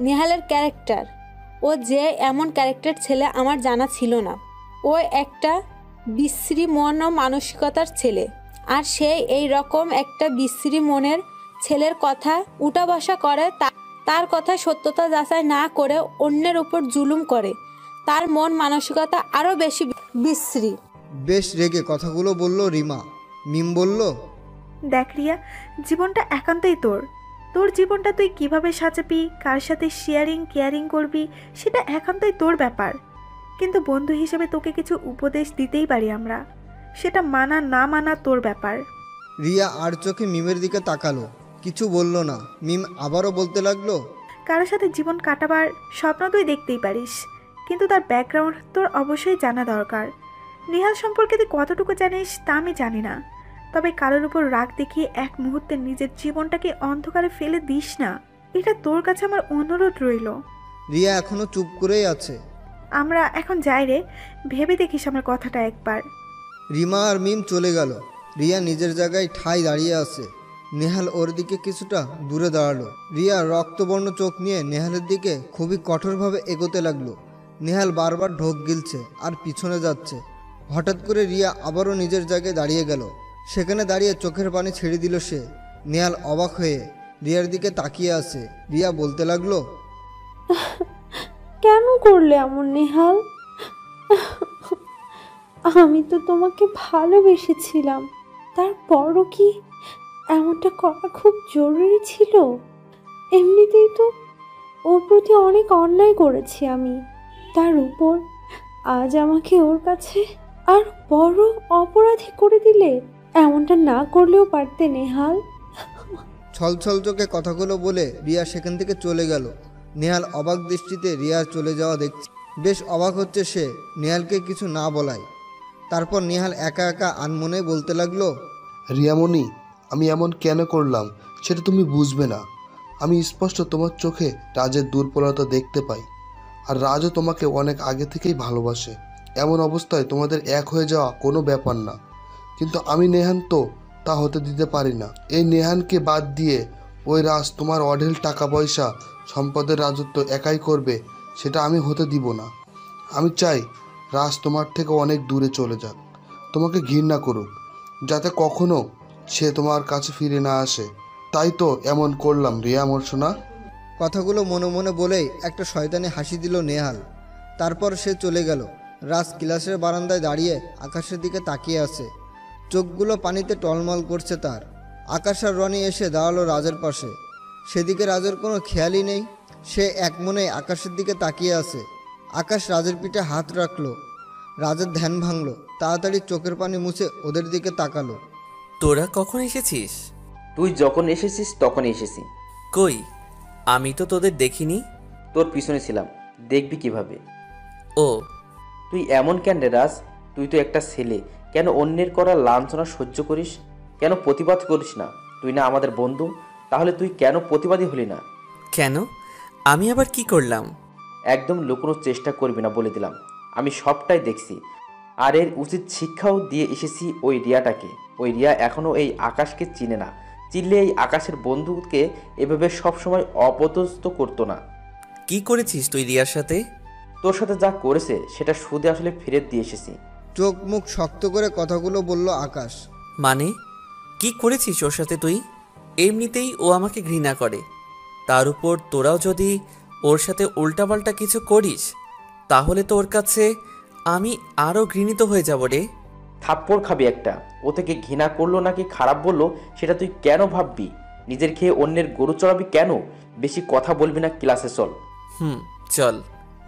নেহালের character, ও যে এমন character ছেলে আমার জানা ছিল না। ও একটা বিশ্রী মন ও মানসিকতার ছেলে, আর সে এই রকম একটা বিশ্রী মনের ছেলের কথা উঠা বসা করে, তার কথা সত্যতা যাচাই না করে অন্যের উপর জুলুম করে। তার মন মানসিকতা আরও বেশি বিশ্রী। বেশ রেগে কথাগুলো বলল রিমা। মিম বলল, দেখ রিয়া, জীবনটা একান্তই তোর। তোর জীবনটা তুই কিভাবে সাজাবি, কার সাথে শেয়ারিং কেয়ারিং করবি, সেটা একান্তই তোর ব্যাপার। কিন্তু বন্ধু হিসেবে তোকে কিছু উপদেশ দিতেই পারি আমরা, সেটা মানা না মানা তোর ব্যাপার। রিয়া আর চোখে মিমের দিকে তাকালো, কিছু বলল না। মিম আবারও বলতে লাগলো, কারোর সাথে জীবন কাটাবার স্বপ্ন তুই দেখতেই পারিস, কিন্তু তার ব্যাকগ্রাউন্ড তোর অবশ্যই জানা দরকার। নেহাল সম্পর্কে তুই কতটুকু জানিস তা আমি জানি না, তবে কারোর উপর রাগ দেখিয়ে এক মুহূর্তে নিজের জীবনটাকে অন্ধকারে ফেলে দিস না, এটা তোর কাছে আমার অনুরোধ রইল। রিয়া এখনো চুপ করেই আছে। আমরা এখন যাই রে, ভেবে দেখিস আমার কথাটা একবার। রিমা আর মিম চলে গেল। রিয়া নিজের জায়গায় ঠাই দাঁড়িয়ে আছে। নেহাল ওর দিকে কিছুটা দূরে দাঁড়ালো। রিয়া রক্তবর্ণ চোখ নিয়ে নেহালের দিকে খুবই কঠোরভাবে এগোতে লাগলো। নেহাল বারবার ঢোক গিলছে আর পিছনে যাচ্ছে। হঠাৎ করে রিয়া আবারও নিজের জায়গায় দাঁড়িয়ে গেল। সেখানে দাঁড়িয়ে চোখের পানি ছেড়ে দিল সে। নেহাল অবাক হয়ে রিয়ার দিকে তাকিয়ে আছে। রিয়া বলতে লাগলো, কেন করলে এমন নেহাল? আমি তো তোমাকে ভালোবেসেছিলাম, তারপরও কি এমনটা করা খুব জরুরি ছিল? এমনিতেই তো ওর প্রতি অনেক অন্যায় করেছি আমি, তার উপর আজ আমাকে ওর কাছে আর বড় অপরাধী করে দিলে। এমনটা না করলেও পারতে নেহাল। ছলছল চোখে কথাগুলো বলে রিয়া সেখান থেকে চলে গেল। নেহাল অবাক দৃষ্টিতে রিয়ার চলে যাওয়া দেখছে। বেশ অবাক হচ্ছে সে নেহালকে কিছু না বলায়। তারপর নেহাল একা একা আনমনে বলতে লাগলো, রিয়ামণি, আমি এমন কেন করলাম সেটা তুমি বুঝবে না। আমি স্পষ্ট তোমার চোখে রাজের দুর্বলতা দেখতে পাই, আর রাজও তোমাকে অনেক আগে থেকেই ভালোবাসে। এমন অবস্থায় তোমাদের এক হয়ে যাওয়া কোনো ব্যাপার না, কিন্তু আমি নেহান তো তা হতে দিতে পারি না। এই নেহানকে বাদ দিয়ে ওই রাজ তোমার অঢেল টাকা পয়সা সম্পদের রাজত্ব একাই করবে, সেটা আমি হতে দিব না। আমি চাই রাজ তোমার থেকে অনেক দূরে চলে যাক, তোমাকে ঘৃণা করুক, যাতে কখনো সে তোমার কাছে ফিরে না আসে। তাই তো এমন করলাম রিয়া মোর সোনা। কথাগুলো মনে মনে বলেই একটা শয়তানি হাসি দিল নেহাল। তারপর সে চলে গেল। রাজ ক্লাসের বারান্দায় দাঁড়িয়ে আকাশের দিকে তাকিয়ে আছে। চোখগুলো পানিতে টলমল করছে তার। আকাশ আর রনি এসে দাঁড়ালো রাজের পাশে। সেদিকে রাজের কোনো খেয়ালই নেই। সে একমনে আকাশের দিকে তাকিয়ে আছে। আকাশ রাজের পিঠে হাত রাখলো। রাজের ধ্যান ভাঙল। তাড়াতাড়ি চোখের পানি মুছে ওদের দিকে তাকালো। তোরা কখন এসেছিস? তুই যখন এসেছিস তখনই এসেছি। কই, আমি তো তোদের দেখিনি। তোর পিছনে ছিলাম, দেখবি কিভাবে? ও, তুই এমন কেন রে রাজ? তুই তো একটা ছেলে, কেন অন্যের করা লাঞ্ছনা সহ্য করিস? কেন প্রতিবাদ করিস না? তুই না আমাদের বন্ধু, তাহলে তুই কেন প্রতিবাদী হলি না? কেন? আমি আবার কি করলাম? একদম লুকোনোর চেষ্টা করবি না বলে দিলাম। আমি সবটাই দেখছি, আর এর উচিত শিক্ষাও দিয়ে এসেছি ওই রিয়াটাকে। ওই রিয়া এখনও এই আকাশকে চিনে না। চিনলে এই আকাশের বন্ধুকে এভাবে সবসময় অপদস্থ করতো না। কি করেছিস তুই রিয়ার সাথে? তোর সাথে যা করেছে সেটা সুদে আসলে ফেরত দিয়ে এসেছি। চোখ মুখ শক্ত করে কথাগুলো বলল আকাশ। মানে কি করেছিস ওর সাথে তুই? এমনিতেই ও আমাকে ঘৃণা করে, তার উপর তোরাও যদি ওর সাথে উল্টাপাল্টা কিছু করিস তাহলে তো ওর কাছে আমি আরও ঘৃণিত হয়ে যাব রে। থাপ্পড় খাবি একটা। ও থেকে ঘৃণা করলো নাকি খারাপ বললো সেটা তুই কেন ভাববি? নিজের খেয়ে অন্যের গরু চড়াবি কেন? বেশি কথা বলবি না, ক্লাসে চল। চল।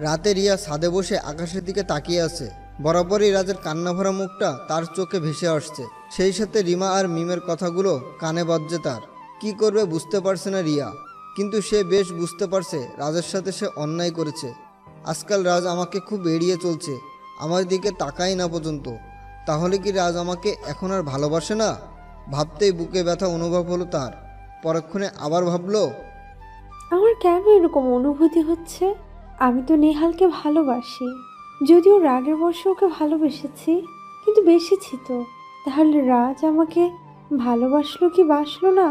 রাতে রিয়া ছাদে বসে আকাশের দিকে তাকিয়ে আছে। বরাবরই রাজের কান্না ভরা মুখটা তার চোখে ভেসে আসছে। সেই সাথে রিমা আর মিমের কথাগুলো কানে বাজছে তার। কি করবে বুঝতে পারছে না রিয়া, কিন্তু সে বেশ বুঝতে পারছে রাজের সাথে সে অন্যায় করেছে। আজকাল রাজ আমাকে খুব এড়িয়ে চলছে, আমার দিকে তাকাই না পর্যন্ত। তাহলে কি রাজ আমাকে এখন আর ভালোবাসে না? ভাবতেই বুকে ব্যথা অনুভব হলো তার। পরক্ষণে আবার ভাবলো, আমার কেন এরকম অনুভূতি হচ্ছে? আমি তো নেহালকে ভালোবাসি, যদিও রাগের বশে ওকে ভালোবেসেছি, কিন্তু বেশিছি তো। তাহলে রাজ আমাকে ভালোবাসলো কি বাসলো না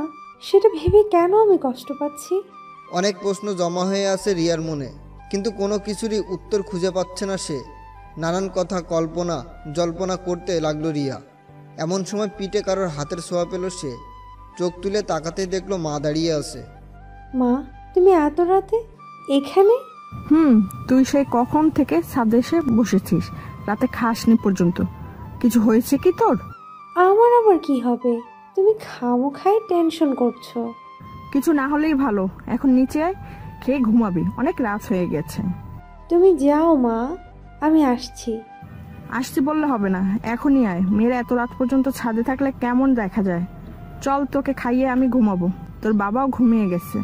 সেটা ভেবে কেন আমি কষ্ট পাচ্ছি? অনেক প্রশ্ন জমা হয়ে আছে রিয়ার মনে, কিন্তু কোনো কিছুরই উত্তর খুঁজে পাচ্ছে না সে। নানান কথা কল্পনা জল্পনা করতে লাগলো রিয়া। এমন সময় পিঠে কারোর হাতের ছোঁয়া পেল সে। চোখ তুলে তাকাতেই দেখলো মা দাঁড়িয়ে আছে। মা, তুমি এত রাতে এখানে? তুই সেই কখন থেকে ছাদে এসে বসেছিস, রাতে খাসনি পর্যন্ত। কিছু হয়েছে কি তোর? আমার আবার কি হবে? তুমি খামোখাই টেনশন করছো। কিছু না হলেই ভালো। এখন নিচে আয়, খেয়ে ঘুমাবি, অনেক রাত হয়ে গেছে। তুমি যাও মা, আমি আসছি। আসছি বললে হবে না, এখনই আয়। মেয়েরা এত রাত পর্যন্ত ছাদে থাকলে কেমন দেখা যায়। চল, তোকে খাইয়ে আমি ঘুমাবো, তোর বাবাও ঘুমিয়ে গেছে।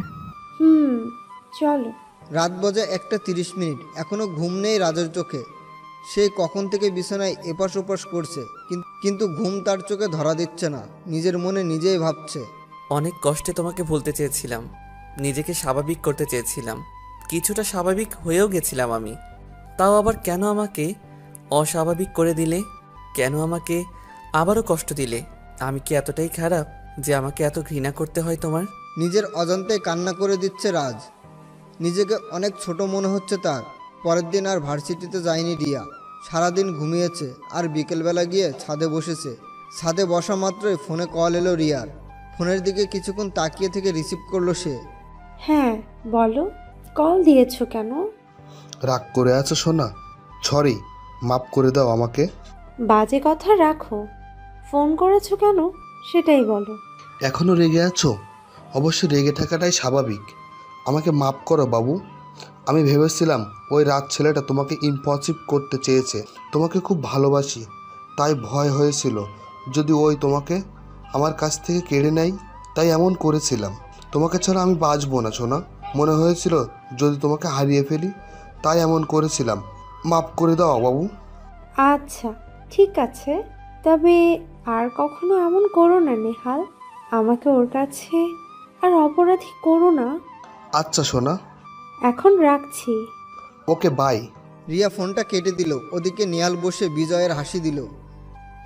চলো। রাত বাজে 1:30, এখনো ঘুম নেই রাজের চোখে। সে কখন থেকে বিছানায় এপাশ ওপাশ করছে, কিন্তু ঘুম তার চোখে ধরা দিচ্ছে না। নিজের মনে নিজেই ভাবছে, অনেক কষ্টে তোমাকে ভুলতে চেয়েছিলাম, নিজেকে স্বাভাবিক করতে চেয়েছিলাম, কিছুটা স্বাভাবিক হয়েও গেছিলাম আমি। তাও আবার কেন আমাকে অস্বাভাবিক করে দিলে? কেন আমাকে আবারও কষ্ট দিলে? আমি কি এতটাই খারাপ যে আমাকে এত ঘৃণা করতে হয় তোমার? নিজের অজান্তে কান্না করে দিচ্ছে রাজ। নিজেকে অনেক ছোট মনে হচ্ছে তার। পরের দিন আর ভার্সিটিতে যায়নি রিয়া। সারাদিন ঘুমিয়েছে আর বিকেলবেলা গিয়ে ছাদে বসেছে। ছাদে বসা মাত্রই ফোনে কল এলো রিয়ার। ফোনের দিকে কিছুক্ষণ তাকিয়ে থেকে রিসিভ করলো সে। হ্যাঁ বলো, কল দিয়েছো কেন? রাগ করে আছো সোনা? সরি, মাফ করে দাও আমাকে। বাজে কথা রাখো, ফোন করেছো কেন সেটাই বলো। এখনো রেগে আছো? অবশ্যই রেগে থাকাটাই স্বাভাবিক। আমাকে মাফ করো বাবু। আমি ভেবেছিলাম ওই রাত ছেলেটা তোমাকে ইম্পসিবল করতে চেয়েছে। তোমাকে খুব ভালোবাসি, তাই ভয় হয়েছিল যদি ওই তোমাকে আমার কাছ থেকে কেড়ে নেয়, তাই এমন করেছিলাম। তোমাকে ছাড়া আমি বাঁচবো না সোনা। মনে হয়েছিল যদি তোমাকে হারিয়ে ফেলি, তাই এমন করেছিলাম। মাফ করে দাও বাবু। আচ্ছা ঠিক আছে, তবে আর কখনো এমন করো না নেহাল। আমাকে ওর কাছে আর অপরাধী করো না। আচ্ছা সোনা, এখন রাখছি। Okay bye. রিয়া ফোনটা কেটে দিল। ওদিকে নিহাল বসে বিজয়ের হাসি দিল।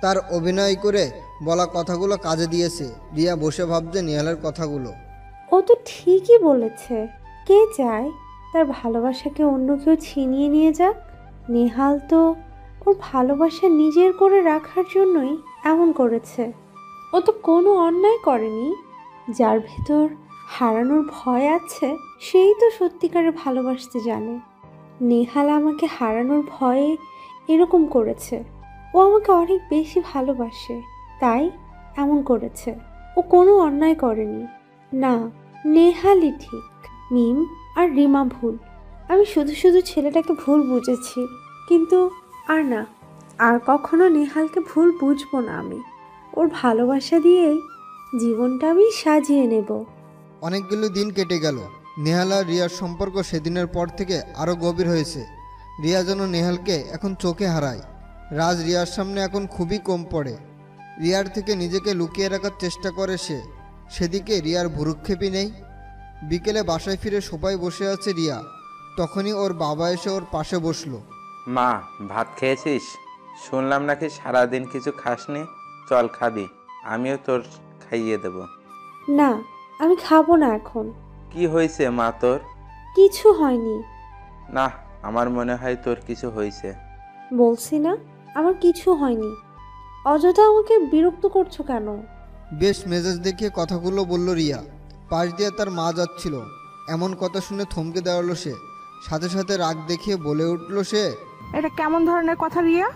তার অভিনয় করে বলা কথাগুলো কাজে দিয়েছে। রিয়া বসে ভাবছে নিহালের কথাগুলো। ও তো ঠিকই বলেছে। কে চায় তার ভালোবাসাকে অন্য কেউ ছিনিয়ে নিয়ে যাক? নেহাল তো ওর ভালোবাসা নিজের করে রাখার জন্যই এমন করেছে। ও তো কোনো অন্যায় করেনি। যার ভেতর হারানোর ভয় আছে সেই তো সত্যিকারের ভালোবাসতে জানে। নেহাল আমাকে হারানোর ভয়ে এরকম করেছে। ও আমাকে অনেক বেশি ভালোবাসে, তাই এমন করেছে। ও কোনো অন্যায় করেনি। না, নেহালই ঠিক। মিম আর রিমা ভুল। আমি শুধু শুধু ছেলেটাকে ভুল বুঝেছি, কিন্তু আর না, আর কখনো নেহালকে ভুল বুঝবো না আমি। ওর ভালোবাসা দিয়েই জীবনটা আমি সাজিয়ে নেব। অনেকগুলো দিন কেটে গেল। নেহাল আর রিয়ার সম্পর্ক সেদিনের পর থেকে আরও গভীর হয়েছে। রিয়া যেন নেহালকে এখন চোখে হারায়। রাজ রিয়ার সামনে এখন খুবই কম পড়ে। রিয়ার থেকে নিজেকে লুকিয়ে রাখার চেষ্টা করে সে। সেদিকে রিয়ার ভুরুক্ষেপই নেই। বিকেলে বাসায় ফিরে সোফায় বসে আছে রিয়া। তখনই ওর বাবা এসে ওর পাশে বসলো। মা, ভাত খেয়েছিস? শুনলাম নাকি সারাদিন কিছু খাসনি। চল খাবি, আমিও তোর খাইয়ে দেব। না, আমি খাবো না এখন। কি হয়েছে মা তোর? কিছু হয়নি। না, আমার মনে হয় তোর কিছু হয়েছে। বলছি না আমার কিছু হয়নি। অযথা আমাকে বিরক্ত করছো কেন? বেশ মেজাজ দেখিয়ে কথাগুলো বলল রিয়া। পাশ দিয়ে তার মা যাচ্ছিল। এমন কথা শুনে থমকে দাঁড়ালো সে। সাথে সাথে রাগ দেখিয়ে বলে উঠল সে, এটা কেমন ধরনের কথা রিয়া?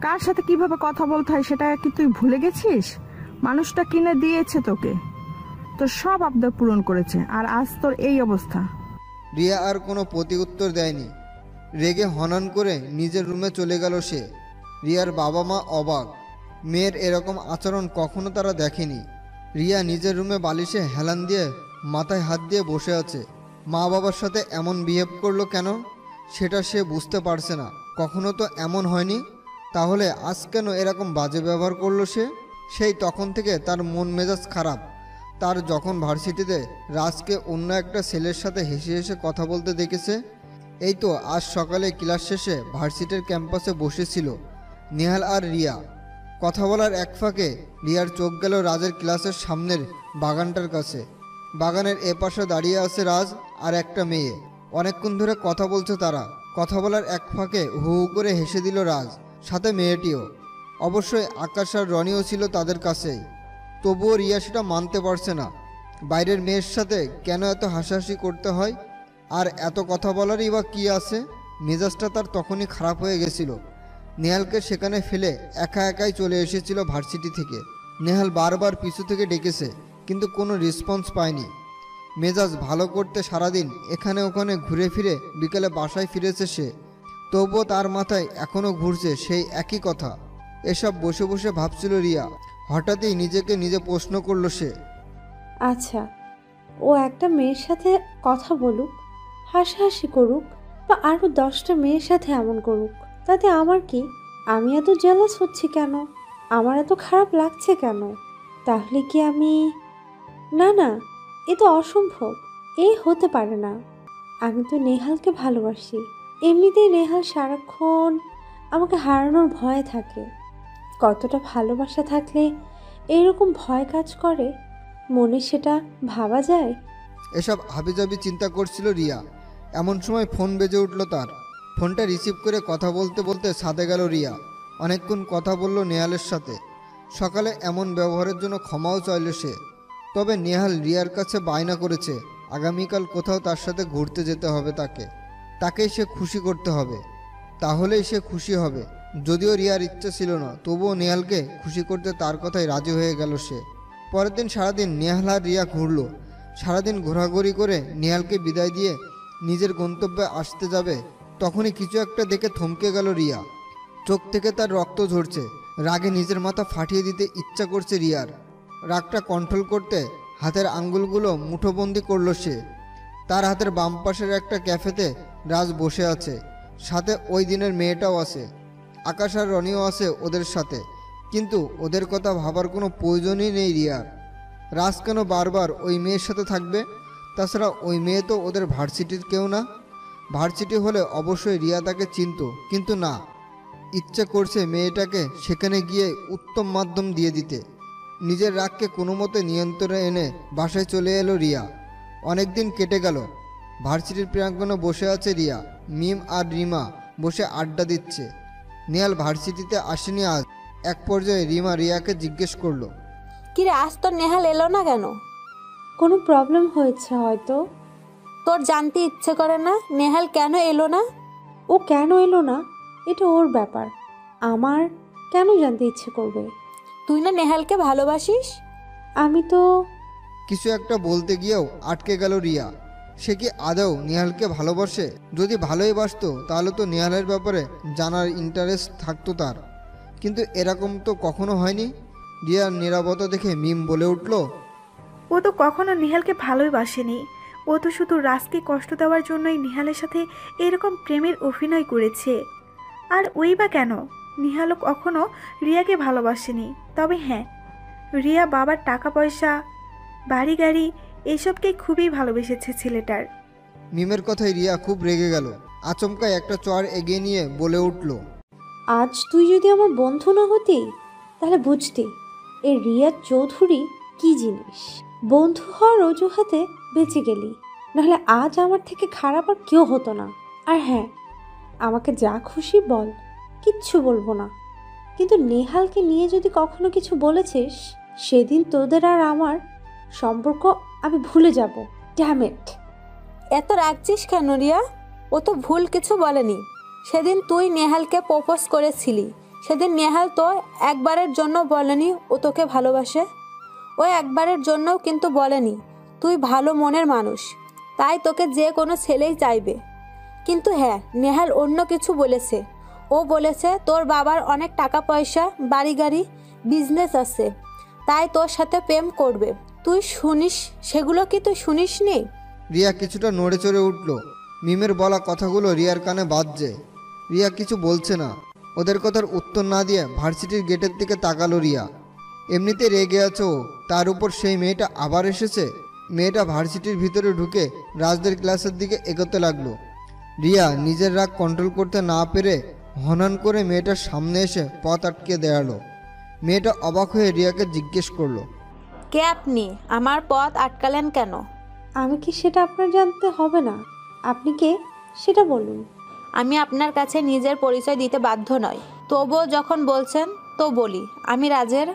কার সাথে কিভাবে কথা বলতে হয় সেটা কি তুই ভুলে গেছিস? মানুষটা কিনে দিয়েছে তোকে, তোর সব আবদার পূরণ করেছে, আর আজ তোর এই অবস্থা। রিয়া আর কোনো প্রতি উত্তর দেয়নি। রেগে হনন করে নিজের রুমে চলে গেল সে। রিয়ার বাবা মা অবাক। মেয়ের এরকম আচরণ কখনো তারা দেখেনি। রিয়া নিজের রুমে বালিশে হেলান দিয়ে মাথায় হাত দিয়ে বসে আছে। মা বাবার সাথে এমন বিহেভ করলো কেন সেটা সে বুঝতে পারছে না। কখনো তো এমন হয়নি, তাহলে আজ কেন এরকম বাজে ব্যবহার করলো সে? সেই তখন থেকে তার মন মেজাজ খারাপ। তার যখন ভার্সিটিতে রাজকে অন্য একটা ছেলের সাথে হেসে হেসে কথা বলতে দেখেছে। এই তো আজ সকালে ক্লাস শেষে ভার্সিটির ক্যাম্পাসে বসেছিল নেহাল আর রিয়া। কথা বলার এক ফাঁকে রিয়ার চোখ গেল রাজের ক্লাসের সামনের বাগানটার কাছে। বাগানের এপাশে দাঁড়িয়ে আছে রাজ আর একটা মেয়ে। অনেকক্ষণ ধরে কথা বলছে তারা। কথা বলার এক ফাঁকে হু হু করে হেসে দিল রাজ, সাথে মেয়েটিও। অবশ্যই আকাশ আর রনিও ছিল তাদের কাছেই। তবুও রিয়া সেটা মানতে পারছে না। বাইরের মেয়ের সাথে কেন এত হাসাহাসি করতে হয়? আর এত কথা বলারই বা কী আছে? মেজাজটা তার তখনই খারাপ হয়ে গেছিল। নেহালকে সেখানে ফেলে একা একাই চলে এসেছিল ভার্সিটি থেকে। নেহাল বারবার পিছু থেকে ডেকেছে, কিন্তু কোনো রেসপন্স পায়নি। মেজাজ ভালো করতে সারাদিন এখানে ওখানে ঘুরে ফিরে বিকেলে বাসায় ফিরেছে সে। তবুও তার মাথায় এখনও ঘুরছে সেই একই কথা। এসব বসে বসে ভাবছিল রিয়া। হঠাৎই নিজেকে নিজে প্রশ্ন করল সে, আচ্ছা, ও একটা মেয়ের সাথে কথা বলুক, হাসাহাসি করুক, বা আরও 10টা মেয়ের সাথে এমন করুক, তাতে আমার কি? আমি এত জেলাস হচ্ছি কেন? আমার এত খারাপ লাগছে কেন? তাহলে কি আমি... না না, এ তো অসম্ভব, এ হতে পারে না। আমি তো নেহালকে ভালোবাসি। এমনিতেই নেহাল সারাক্ষণ আমাকে হারানোর ভয়ে থাকে। কতটা ভালোবাসা থাকলে এরকম ভয় কাজ করে, মনে সেটা ভাবা যায়? এসব হাবিজাবি চিন্তা করছিল রিয়া। এমন সময় ফোন বেজে উঠল তার। ফোনটা রিসিভ করে কথা বলতে বলতে ছাদে গেল রিয়া। অনেকক্ষণ কথা বলল নেহালের সাথে। সকালে এমন ব্যবহারের জন্য ক্ষমাও চাইল সে। তবে নেহাল রিয়ার কাছে বায়না করেছে আগামীকাল কোথাও তার সাথে ঘুরতে যেতে হবে তাকেই সে খুশি করতে হবে, তাহলেই সে খুশি হবে। যদিও রিয়ার ইচ্ছা ছিল না, তবুও নেহালকে খুশি করতে তার কথায় রাজি হয়ে গেল সে। পরের দিন সারাদিন নেহাল আর রিয়া ঘুরল। সারাদিন ঘোরাঘুরি করে নেহালকে বিদায় দিয়ে নিজের গন্তব্যে আসতে যাবে, তখনই কিছু একটা দেখে থমকে গেল রিয়া। চোখ থেকে তার রক্ত ঝরছে। রাগে নিজের মাথা ফাটিয়ে দিতে ইচ্ছা করছে রিয়ার। রাগটা কন্ট্রোল করতে হাতের আঙ্গুলগুলো মুঠোবন্দি করলো সে। তার হাতের বাম পাশের একটা ক্যাফেতে রাজ বসে আছে, সাথে ওই দিনের মেয়েটাও আছে। আকাশ আর রনিও আছে ওদের সাথে, কিন্তু ওদের কথা ভাবার কোনো প্রয়োজনই নেই রিয়ার। রাজ কেন বারবার ওই মেয়ের সাথে থাকবে? তাছাড়া ওই মেয়ে তো ওদের ভার্সিটির কেউ না। ভার্সিটি হলে অবশ্যই রিয়া তাকে চিনত, কিন্তু না, ইচ্ছে করছে মেয়েটাকে সেখানে গিয়ে উত্তম মাধ্যম দিয়ে দিতে। নিজের রাগকে কোনো মতে নিয়ন্ত্রণে এনে বাসায় চলে এলো রিয়া। অনেক দিন কেটে গেল। ভার্সিটির প্রাঙ্গণে বসে আছে রিয়া। মিম আর রিমা বসে আড্ডা দিচ্ছে। নেহাল ভার্সিটিতে আসেনি আজ। এক পর্যায়ে রিমা রিয়াকে জিজ্ঞেস করলো, কিরে, আজ তোর নেহাল এলো না কেন? কোনো প্রবলেম হয়েছে হয়তো। তোর জানতে ইচ্ছে করে না নেহাল কেন এলো না? ও কেন এলো না এটা ওর ব্যাপার, আমার কেন জানতে ইচ্ছে করবে? তুই না নেহালকে ভালোবাসিস? আমি তো... কিছু একটা বলতে গিয়েও আটকে গেল রিয়া। সে কি আদৌ নেহালকে ভালোবাসে? যদি ভালোই বাসতো তাহলে তো নেহালের ব্যাপারে জানার ইন্টারেস্ট থাকতো তার, কিন্তু এরকম তো কখনো হয়নি। রিয়ার নীরবতা দেখে মিম বলে উঠল, ও তো কখনো নেহালকে ভালোই বাসেনি। ও তো শুধু রাজকে কষ্ট দেওয়ার জন্যই নেহালের সাথে এরকম প্রেমের অভিনয় করেছে। আর ওই বা কেন? নেহালও কখনো রিয়াকে ভালোবাসেনি। তবে হ্যাঁ, রিয়া বাবার টাকা পয়সা, বাড়ি গাড়ি এসবকেই খুবই ভালোবেসেছে ছেলেটার। মিমের কথায় রিয়া খুব রেগে গেল। আচমকায় একটা চড় এগিয়ে নিয়ে বলে উঠল, আজ তুই যদি আমার বন্ধু না হতি তাহলে বুঝতি এই রিয়া চৌধুরী কি জিনিস। বন্ধু হওয়ার অজুহাতে বেঁচে গেলি, নাহলে আজ আমার থেকে খারাপ আর কেউ হতো না। আর হ্যাঁ, আমাকে যা খুশি বল, কিচ্ছু বলবো না, কিন্তু নেহালকে নিয়ে যদি কখনো কিছু বলেছিস, সেদিন তোদের আর আমার সম্পর্ক আমি ভুলে যাব। Damn it. এত রাগছিস কেন রিয়া? ও তো ভুল কিছু বলেনি। সেদিন তুই নেহালকে প্রপোজ করেছিলি, সেদিন নেহাল তো একবারের জন্য বলেনি ও তোকে ভালোবাসে। ও একবারের জন্যও কিন্তু বলেনি তুই ভালো মনের মানুষ, তাই তোকে যে কোনো ছেলেই চাইবে। কিন্তু হ্যাঁ, নেহাল অন্য কিছু বলেছে। ও বলেছে তোর বাবার অনেক টাকা পয়সা, বাড়ি গাড়ি, বিজনেস আছে, তাই তোর সাথে প্রেম করবে। তুই শুনিস সেগুলো? কি তুই শুনিস নি? রিয়া কিছুটা নড়ে চড়ে উঠল। মিমের বলা কথাগুলো রিয়ার কানে বাজছে। রিয়া কিছু বলছে না। ওদের কথার উত্তর না দিয়ে ভার্সিটির গেটের দিকে তাকালো রিয়া। এমনিতে রেগে আছে ও, তার উপর সেই মেয়েটা আবার এসেছে। মেয়েটা ভার্সিটির ভিতরে ঢুকে রাজদের ক্লাসের দিকে এগোতে লাগলো। রিয়া নিজের রাগ কন্ট্রোল করতে না পেরে হনন করে মেয়েটার সামনে এসে পথ আটকে দাঁড়ালো। মেয়েটা অবাক হয়ে রিয়াকে জিজ্ঞেস করলো, কে আপনি? আমার পথ আটকালেন কেন? আমি কি সেটা আপনার জানতে হবে না? আপনি কে সেটা বলুন। আমি আপনার কাছে নিজের পরিচয় দিতে বাধ্য নই, তবুও যখন বলছেন তো বলি, আমি রাজের।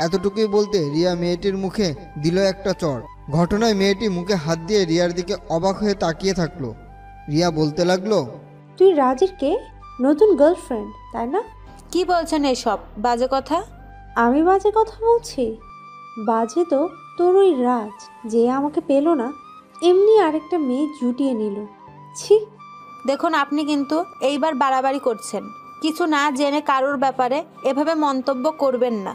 এতটুকুই বলতে রিয়া মেয়েটির মুখে দিল একটা চড়। ঘটনায় মেয়েটি মুখে হাত দিয়ে রিয়ার দিকে অবাক হয়ে তাকিয়ে থাকলো। রিয়া বলতে লাগলো, তুই রাজের কে? নতুন গার্লফ্রেন্ড তাই না? কি বলছেন এসব বাজে কথা? আমি বাজে কথা বলছি? বাজে তো তোর ওই রাজ, যে আমাকে পেল না এমনি আরেকটা মেয়ে জুটিয়ে নিল। ছি! দেখুন, আপনি কিন্তু এইবার বাড়াবাড়ি করছেন। কিছু না জেনে কারোর ব্যাপারে এভাবে মন্তব্য করবেন না।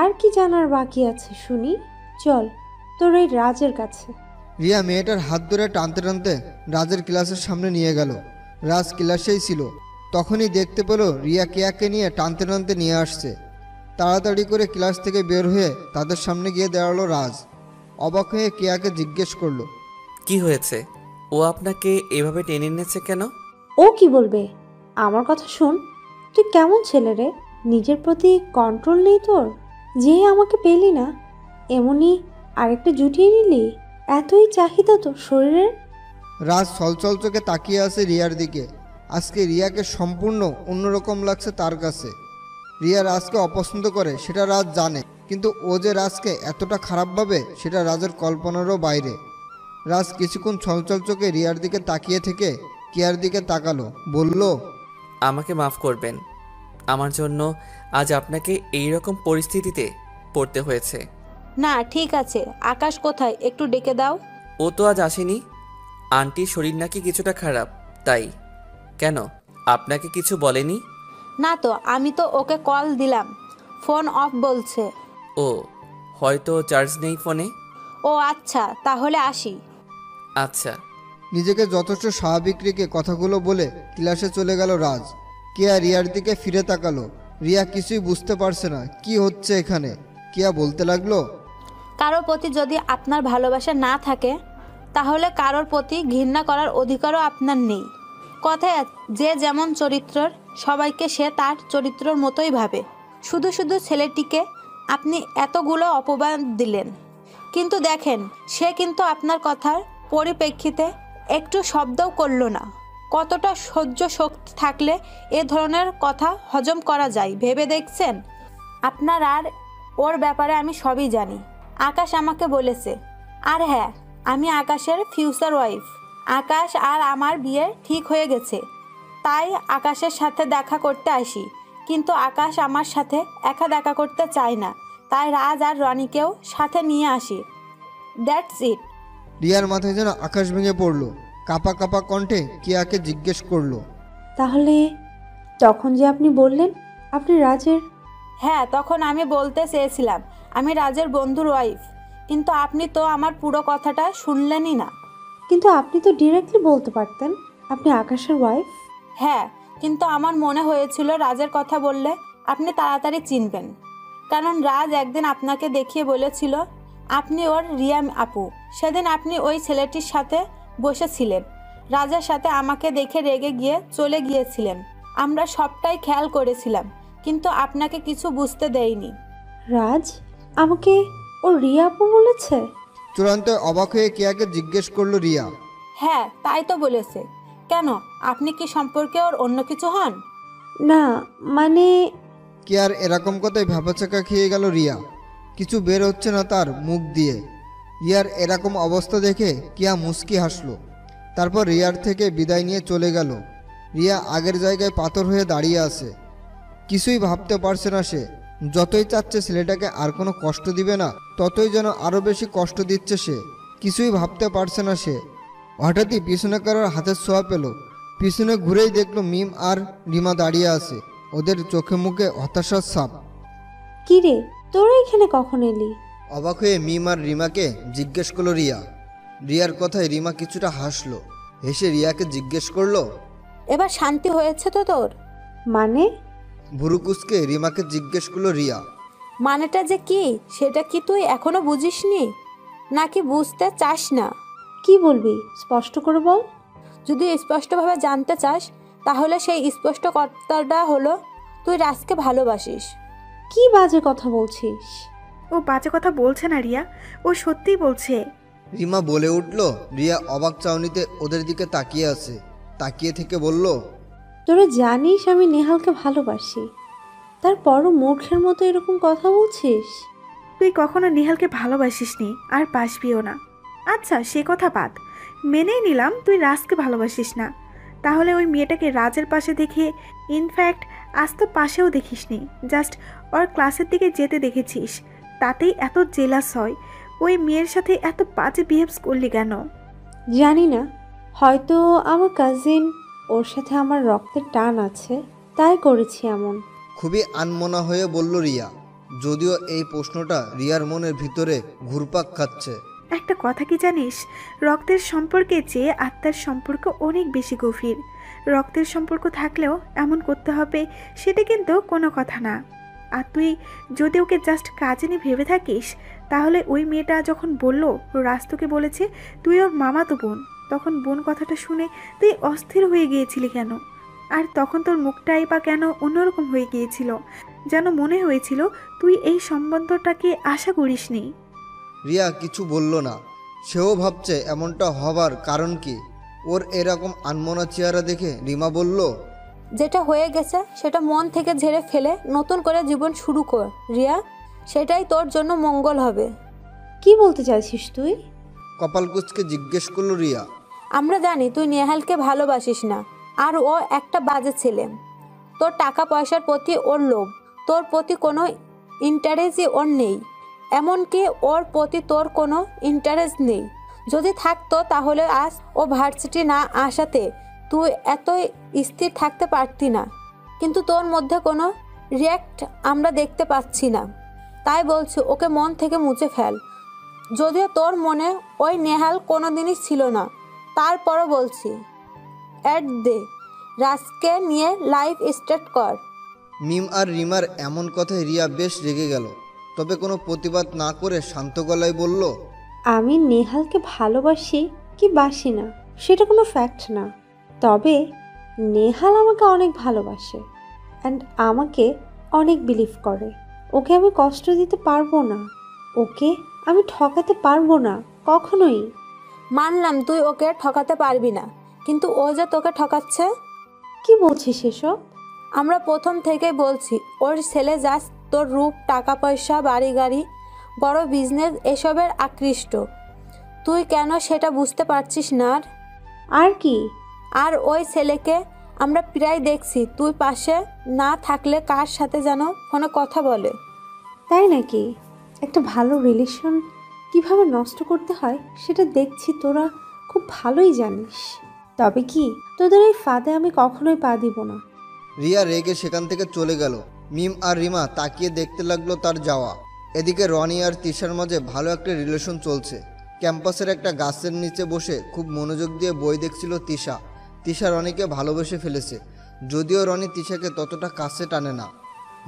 আর কি জানার বাকি আছে শুনি? চল তোর এই রাজের কাছে। রিয়া মেয়েটার হাত ধরে টানতে টানতে রাজের ক্লাসের সামনে নিয়ে গেল। রাজ ক্লাসেই ছিল। তখনই দেখতে পেল রিয়া কেয়াকে নিয়ে টানতে টানতে নিয়ে আসছে। তাড়াতাড়ি করে ক্লাস থেকে বের হয়ে তাদের সামনে গিয়ে দাঁড়ালো রাজ। অবাক হয়ে কেয়াকে জিজ্ঞেস করলো, কি হয়েছে? ও আপনাকে এভাবে টেনে এনেছে কেন? ও কি বলবে? আমার কথা শোন। তুই কেমন ছেলে রে? নিজের প্রতি কন্ট্রোল নেই তোর? যে আমাকে পেলি না এমনি আরেকটা জুটিয়ে নিলি? এতই চাহিদা তোর শরীরের? রাজ ছলছল চোখে তাকিয়ে আছে রিয়ার দিকে। আজকে রিয়াকে সম্পূর্ণ অন্যরকম লাগছে তার কাছে। রিয়া রাজকে অপছন্দ করে সেটা রাজ জানে, কিন্তু ও যে রাজকে এতটা খারাপ ভাবে সেটা রাজের কল্পনারও বাইরে। রাজ কিছুক্ষণ ছলছল চোখে রিয়ার দিকে তাকিয়ে থেকে কেয়ার দিকে তাকালো, বলল, আমাকে মাফ করবেন, আমার জন্য আজ আপনাকে এই রকম পরিস্থিতিতে পড়তে হয়েছে। না ঠিক আছে, আকাশ কোথায়? একটু ডেকে দাও। ও তো আজ আসেনি। আন্টির শরীর নাকি কিছুটা খারাপ, তাই। কেন, আপনাকে কিছু বলেনি? না তো, আমি তো ওকে কল দিলাম, ফোন অফ বলছে। ও হয়তো চার্জ নেই ফোনে। ও আচ্ছা, তাহলে আসি। আচ্ছা। নিজেকে যথেষ্ট স্বাভাবিক রেখে কথাগুলো বলে ক্লাসে চলে গেল রাজ। কেয়া রিয়ার দিকে ফিরে তাকালো। রিয়া কিছুই বুঝতে পারছে না কি হচ্ছে এখানে। কেয়া বলতে লাগলো, কারোর প্রতি যদি আপনার ভালোবাসা না থাকে তাহলে কারোর প্রতি ঘৃণা করার অধিকারও আপনার নেই। কথায় যে যেমন চরিত্রর সবাইকে সে তার চরিত্রর মতোই ভাবে। শুধু শুধু ছেলেটিকে আপনি এতগুলো অপবাদ দিলেন, কিন্তু দেখেন সে কিন্তু আপনার কথার পরিপ্রেক্ষিতে একটু শব্দও করল না। কতটা সহ্য শক্তি থাকলে এ ধরনের কথা হজম করা যায় ভেবে দেখছেন? আপনার আর ওর ব্যাপারে আমি সবই জানি। আকাশ আমাকে বলেছে। আর হ্যাঁ, আমি আকাশের ফিউচার ওয়াইফ। আকাশ আর আমার বিয়ে ঠিক হয়ে গেছে, তাই আকাশের সাথে দেখা করতে আসি। কিন্তু আকাশ আমার সাথে একা দেখা করতে চায় না, তাই রাজ আর রনিকেও সাথে নিয়ে আসি। That's it. রিয়ার মাথায় যেন আকাশ ভেঙে পড়লো। কাপা কাপা কণ্ঠে কেয়াকে জিজ্ঞেস করলো, তাহলে তখন যে আপনি বললেন আপনি রাজের? হ্যাঁ, তখন আমি বলতে চেয়েছিলাম আমি রাজের বন্ধুর ওয়াইফ, কিন্তু আপনি তো আমার পুরো কথাটা শুনলেনই না। কিন্তু আপনি তো ডিরেক্টলি বলতে পারতেন আপনি আকাশের ওয়াইফ। হ্যাঁ, কিন্তু আমার মনে হয়েছিল রাজের কথা বললে আপনি তাড়াতাড়ি চিনবেন, কারণ রাজ একদিন আপনাকে দেখিয়ে বলেছিল আপনি ওর রিয়া আপু। সেদিন আপনি ওই ছেলেটির সাথে বসেছিলেন, রাজের সাথে আমাকে দেখে রেগে গিয়ে চলে গিয়েছিলেন। আমরা সবটাই খেয়াল করেছিলাম, কিন্তু আপনাকে কিছু বুঝতে দেয়নি। রাজ আমাকে ও রিয়া আপু বলেছে? চূড়ান্ত অবাক হয়ে কেয়াকে জিজ্ঞেস করলো রিয়া। হ্যাঁ, তাই তো বলেছে। কেন, আপনি কি সম্পর্কে ওর অন্য কিছু হন? না মানে। কেয়ার এরকম কথায় ভ্যাবাচাকা খেয়ে গেল রিয়া। কিছু বের হচ্ছে না তার মুখ দিয়ে। রিয়ার এরকম অবস্থা দেখে কেয়া মুচকি হাসলো। তারপর রিয়ার থেকে বিদায় নিয়ে চলে গেল। রিয়া আগের জায়গায় পাথর হয়ে দাঁড়িয়ে আছে। কিছুই ভাবতে পারছে না সে। যতই চাচ্ছে ছেলেটাকে আর কোনো কষ্ট দিবে না, ততই যেন আরও বেশি কষ্ট দিচ্ছে সে। কিছুই ভাবতে পারছে না সে। হঠাৎই পিছনে কারোর হাতের ছোঁয়া পেল। পিছনে ঘুরেই দেখলো মিম আর রিমা দাঁড়িয়ে আছে। ওদের চোখে মুখে হতাশার ছাপ। কি রে, তোরা এখানে কখন এলি? অবাক হয়ে মিম আর রিমাকে জিজ্ঞেস করলো রিয়া। রিয়ার কথায় রিমা কিছুটা হাসলো। হেসে রিয়াকে জিজ্ঞেস করলো, এবার শান্তি হয়েছে তো তোর? মানে? ভুরুকুসকে রিমাকে জিজ্ঞেস করলো রিয়া। মানেটা যে কি সেটা কি তুই এখনো বুঝিসনি, নাকি বুঝতে চাস না? কি বলবি স্পষ্ট করে বল। যদি স্পষ্টভাবে জানতে চাস তাহলে সেই স্পষ্ট কথাটা হলো তুই রাজকে ভালোবাসিস। কি বাজে কথা বলছিস? ও বাজে কথা বলছে না রিয়া, ও সত্যিই বলছে। রিমা বলে উঠল। রিয়া অবাক চাউনিতে ওদের দিকে তাকিয়ে আছে। তাকিয়ে থেকে বলল, তোরা জানিস আমি নেহালকে ভালোবাসি, তারপরও মূর্খের মতো এরকম কথা বলছিস? তুই কখনো নিহালকে ভালোবাসিসনি, আর বাসবিও না। আচ্ছা সে কথা বাদ, মেনেই নিলাম তুই রাজকে ভালোবাসিস না। তাহলে ওই মেয়েটাকে রাজের পাশে দেখে, ইনফ্যাক্ট আজ তো পাশেও দেখিসনি, জাস্ট ওর ক্লাসের দিকে যেতে দেখেছিস, তাতেই এত জেলাস হয়। ওই মেয়ের সাথে এত বাজে বিহেভস করলি কেন? জানি না, হয়তো আমার কাজিন, ওর সাথে আমার রক্তের টান আছে, তাই করেছি এমন। খুবই আনমনা হয়ে বলল রিয়া, যদিও এই প্রশ্নটা রিয়ার মনের ভিতরে ঘুরপাক খাচ্ছে। একটা কথা কি জানিস, রক্তের সম্পর্কের চেয়ে আত্মার সম্পর্ক অনেক বেশি গভীর। রক্তের সম্পর্ক থাকলেও এমন করতে হবে সেটা কিন্তু কোনো কথা না। আর তুই যদি ওকে জাস্ট কাজে নিয়ে ভেবে থাকিস, তাহলে ওই মেয়েটা যখন বলল রাজ তোকে বলেছে তুই ওর মামাতো বোন, তখন বোন কথাটা শুনে তুই অস্থির হয়ে গিয়েছিলি কেন? আর তখন তোর মুখটাই বা কেন অন্যরকম হয়ে গিয়েছিল, যেন মনে হয়েছিল তুই এই সম্বন্ধটাকে আশা করিসনি। রিয়া কিছু বলল না। সেও ভাবছে এমনটা হবার কারণ কি। ওর এরকম আনমনা চেহারা দেখে রিমা বলল, যেটা হয়ে গেছে সেটা মন থেকে ঝেড়ে ফেলে নতুন করে জীবন শুরু কর রিয়া, সেটাই তোর জন্য মঙ্গল হবে। কি বলতে চাইছিস তুই? কপাল কুঁচকে জিজ্ঞেস করলো রিয়া। আমরা জানি তুই নেহালকে ভালোবাসিস না, আর ও একটা বাজে ছেলে। তোর টাকা পয়সার প্রতি ওর লোভ, তোর প্রতি কোনো ইন্টারেস্টই ওর নেই, এমনকি ওর প্রতি তোর কোনো ইন্টারেস্ট নেই। যদি থাকতো তাহলে আজ ও ভার্সিটি না আসাতে তুই এত স্থির থাকতে পারতি না। কিন্তু তোর মধ্যে কোনো রিয়্যাক্ট আমরা দেখতে পাচ্ছি না, তাই বলছি ওকে মন থেকে মুছে ফেল। যদিও তোর মনে ওই নেহাল কোনো দিনই ছিল না, তারপরও বলছি অ্যাড দে, রাজকে নিয়ে লাইফ স্টার্ট কর। মিম আর রিমার এমন কথায় রিয়া বেশ রেগে গেল, তবে কোনো প্রতিবাদ না করে শান্ত গলায় বলল, আমি নেহালকে ভালোবাসি কি বাসি না সেটা কোনো ফ্যাক্ট না, তবে নেহাল আমাকে অনেক ভালোবাসে অ্যান্ড আমাকে অনেক বিলিভ করে। ওকে আমি কষ্ট দিতে পারবো না, ওকে আমি ঠকাতে পারবো না কখনোই। মানলাম তুই ওকে ঠকাতে পারবি না, কিন্তু ও যে তোকে ঠকাচ্ছে। কি বলছিস এসব? আমরা প্রথম থেকেই বলছি ওর ছেলে জাস্ট তোর রূপ, টাকা পয়সা, বাড়ি গাড়ি, বড় বিজনেস এসবের আকৃষ্ট। তুই কেন সেটা বুঝতে পারছিস না? আর কি? আর ওই ছেলেকে আমরা প্রায় দেখছি তুই পাশে না থাকলে কার সাথে যেন ফোনে কথা বলে। তাই নাকি? একটা ভালো রিলেশন কিভাবে নষ্ট করতে হয় সেটা দেখছি তোরা খুব ভালোই জানিস। তবে কি তোদের এই ফাঁদে আমি কখনোই পা দিব না। রিয়া রেগে সেখান থেকে চলে গেল। মিম আর রিমা তাকিয়ে দেখতে লাগলো তার যাওয়া। এদিকে রনি আর তিশার মাঝে ভালো একটা রিলেশন চলছে। ক্যাম্পাসের একটা গাছের নিচে বসে খুব মনোযোগ দিয়ে বই দেখছিল তিশা। তিশা রনিকে ভালোবেসে ফেলেছে, যদিও রনি তিশাকে ততটা কাছে টানে না।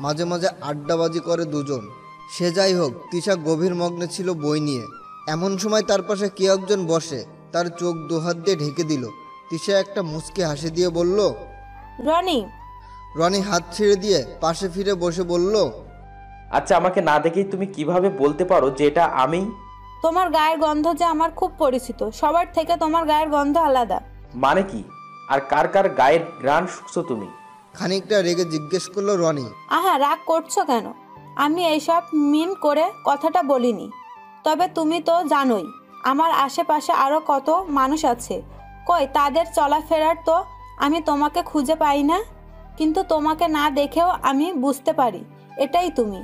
মাঝে মাঝে আড্ডাবাজি করে দুজন। সে যাই হোক, তিশা গভীর মগ্নে ছিল বই নিয়ে। এমন সময় তার পাশে কেউ একজন বসে, তার চোখ দুহাত দিয়ে ঢেকে দিল। তিশা একটা মুচকি হাসি দিয়ে বলল, রনি। রনি হাত ছেড়ে দিয়ে পাশে ফিরে বসে বলল, আচ্ছা আমাকে না দেখেই তুমি কিভাবে বলতে পারো যে এটা আমি? তোমার গায়ের গন্ধ যে আমার খুব পরিচিত, সবার থেকে তোমার গায়ের গন্ধ আলাদা। মানে কি? আর কার কার গায়ের ঘ্রাণ শুকছো তুমি? খানিকটা রেগে জিজ্ঞেস করলো রনি। আহা, রাগ করছো কেন? আমি এইসব মিন করে কথাটা বলিনি। তবে তুমি তো জানোই আমার আশেপাশে আরও কত মানুষ আছে। কই তাদের চলাফেরার তো আমি তোমাকে খুঁজে পাই না, কিন্তু তোমাকে না দেখেও আমি বুঝতে পারি এটাই তুমি।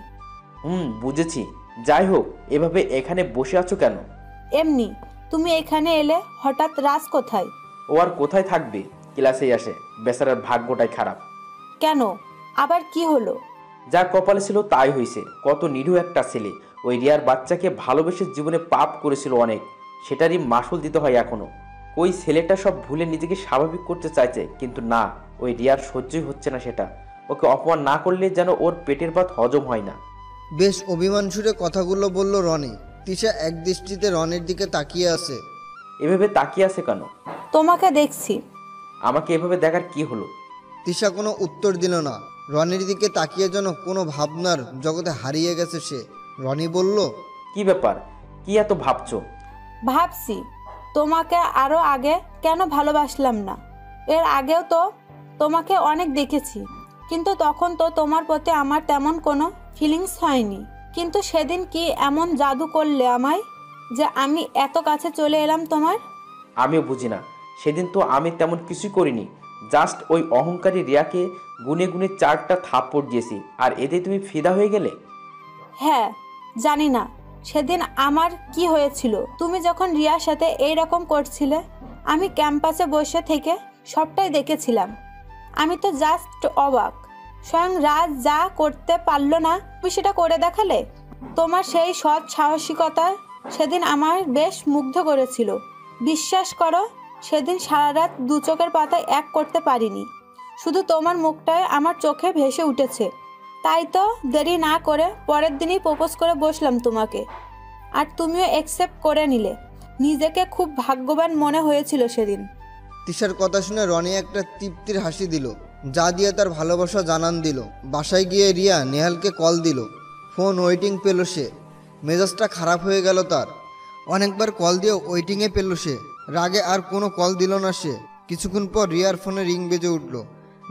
বুঝেছি। যাই হোক, এভাবে এখানে বসে আছো কেন? এমনি। তুমি এখানে এলে হঠাৎ। রাজ কোথায়? ও আর কোথায় থাকবে, ক্লাসেই আসে। বেচারার ভাগ্যটাই খারাপ। কেন, আবার কি হলো? যা কপালে ছিল তাই হয়েছে। কত নিরীহ একটা ছেলে ওই রিয়ার বাচ্চাকে ভালোবেসে জীবনে পাপ করেছিল অনেক, সেটারই মাসুল দিতে হয় এখনো। ওই ছেলেটা সব ভুলে নিজেকে স্বাভাবিক করতে চাইছে, কিন্তু না, ওই রিয়ার সহ্যই হচ্ছে না সেটা। ওকে অপমান না করলে যেন ওর পেটের ভাত হজম হয় না। বেশ অভিমান সুরে কথাগুলো বলল রনি। তিশা এক দৃষ্টিতে রনির দিকে তাকিয়ে আছে। এভাবে তাকিয়ে আছে কেন? তোমাকে দেখছি। আমাকে এভাবে দেখার কি হলো? তিশা কোনো উত্তর দিল না। রনির দিকে তাকিয়ে যেন কোনো ভাবনার জগতে হারিয়ে গেছে সে। রনি বলল, কি ব্যাপার, কি এত ভাবছো? ভাবছি তোমাকে আরো আগে কেন ভালোবাসলাম না। এর আগেও তো তোমাকে অনেক দেখেছি, কিন্তু তখন তো তোমার প্রতি আমার তেমন কোনো ফিলিংস হয়নি। কিন্তু সেদিন কি এমন জাদু করলে আমায় যে আমি এত কাছে চলে এলাম তোমার? আমিও বুঝি না, সেদিন তো আমি তেমন কিছুই করিনি। জাস্ট ওই অহংকারী রিয়াকে গুনে গুনে 4টা থাপ্পড় দিয়েছি, আর এতে তুমি ফিদা হয়ে গেলে। হ্যাঁ, জানি না সেদিন আমার কি হয়েছিল। তুমি যখন রিয়ার সাথে এই রকম করছিলে, আমি ক্যাম্পাসে বসে থেকে সবটাই দেখেছিলাম। আমি তো জাস্ট অবাক। স্বয়ং রাজ যা করতে পারলো না, তুমি সেটা করে দেখালে। তোমার সেই সৎ সাহসিকতা সেদিন আমার বেশ মুগ্ধ করেছিল। বিশ্বাস করো, সেদিন সারা রাত 2 চোখের পাতায় এক করতে পারিনি। শুধু তোমার মুখটাই আমার চোখে ভেসে উঠেছে। তাই তো দেরি না করে পরের দিনই প্রপোজ করে বসলাম তোমাকে, আর তুমিও অ্যাকসেপ্ট করে নিলে। নিজেকে খুব ভাগ্যবান মনে হয়েছিল সেদিন। তিশার কথা শুনে রনি একটা তৃপ্তির হাসি দিল, যা দিয়ে তার ভালোবাসা জানান দিল। বাসায় গিয়ে রিয়া নেহালকে কল দিল। ফোন ওয়েটিং পেল সে। মেজাজটা খারাপ হয়ে গেল তার। অনেকবার কল দিয়েও ওয়েটিংয়ে পেল সে। রাগে আর কোনো কল দিল না সে। কিছুক্ষণ পর রিয়ার ফোনে রিং বেজে উঠল।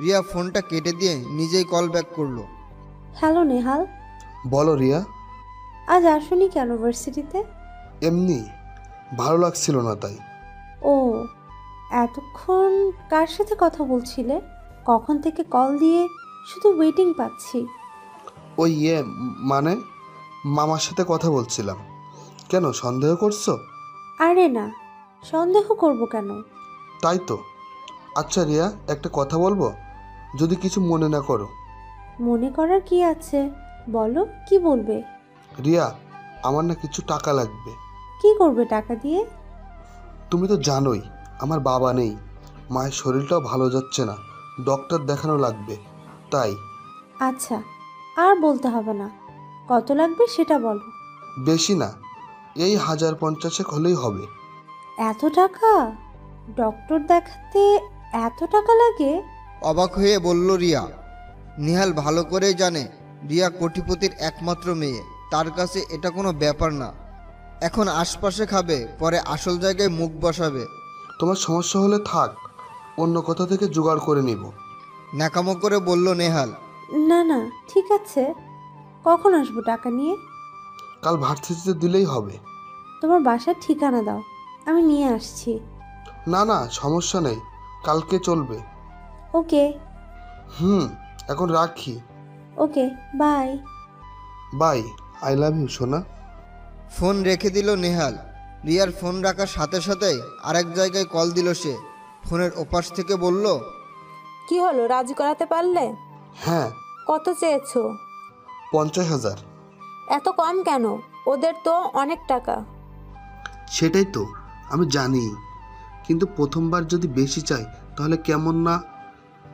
রিয়া ফোনটা কেটে দিয়ে নিজেই কল ব্যাক করলো। হ্যালো নেহাল, বলো রিয়া। আজ আসোনি কেন ভার্সিটিতে? এমনি ভালো লাগছিল না তাই। ও, এতক্ষণ কার সাথে কথা বলছিলে? কখন থেকে কল দিয়ে শুধু ওয়েটিং পাচ্ছি। ওই মানে মামার সাথে কথা বলছিলাম। কেন, সন্দেহ করছো? আরে না, সন্দেহ করব কেন? তাই তো। আচ্ছা রিয়া, একটা কথা বলবো, যদি কিছু মনে না করো। মনে করার কি আছে, বলো কি বলবে। রিয়া, আমার না কিছু টাকা লাগবে। কি করবে টাকা দিয়ে? তুমি তো জানোই আমার বাবা নেই, মায়ের শরীরটাও ভালো যাচ্ছে না, ডক্টর দেখানো লাগবে তাই। আচ্ছা, আর বলতে হবে না, কত লাগবে সেটা বলো। বেশি না, এই 1050 হলেই হবে। এত টাকা? ডক্টর দেখাতে এত টাকা লাগে? অবাক হয়ে বলল রিয়া। নেহাল ভালো করেই জানে রিয়া কোটিপতির একমাত্র মেয়ে। তার কাছে এটা কোনো ব্যাপার না। এখন আশপাশে খাবে, পরে আসল জায়গায় মুখ বসাবে। তোমার সমস্যা হলে থাক, অন্য কোথা থেকে জোগাড় করে নিব। ন্যাকামো করে বলল নেহাল। না না, ঠিক আছে। কখন আসবো টাকা নিয়ে? কাল ভার্সিটিতে দিলেই হবে। তোমার বাসার ঠিকানা দাও, আমি নিয়ে আসছি। না না, সমস্যা নেই, কালকে চলবে। ওকে। এখন রাখি। Okay, bye. Bye, I love you সোনা। ফোন রেখে দিল নেহাল। রিয়ার ফোন রাখার সাথে সাথেই আরেক জায়গায় কল দিল সে। ফোনের ওপাশ থেকে বলল, কি হলো, রাজি করাতে পারলে? হ্যাঁ। কত চেয়েছো? 50,000। এত কম কেন? ওদের তো অনেক টাকা। সেটাই তো আমি জানি, কিন্তু প্রথমবার যদি বেশি চাই তাহলে কেমন না।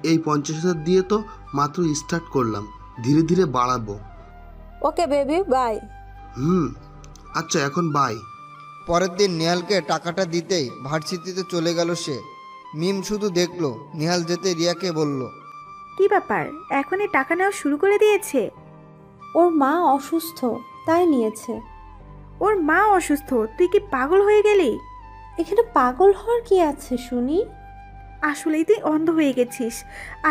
এই 50,000 দিয়ে তো মাত্র স্টার্ট করলাম, ধীরে ধীরে বাড়াবো। Okay baby, bye. আচ্ছা, এখন বাই। পরের দিন নেহালকে টাকাটা দিতেই ভার্সিটিতে চলে গেল সে। মিম শুধু দেখলো। নেহাল যেতে রিয়াকে বলল, কি ব্যাপার, এখনই টাকা নেওয়া শুরু করে দিয়েছে? ওর মা অসুস্থ, তাই নিয়েছে। ওর মা অসুস্থ? তুই কি পাগল হয়ে গেলি? এখানে পাগল হওয়ার কি আছে শুনি? আসলেই তুই অন্ধ হয়ে গেছিস।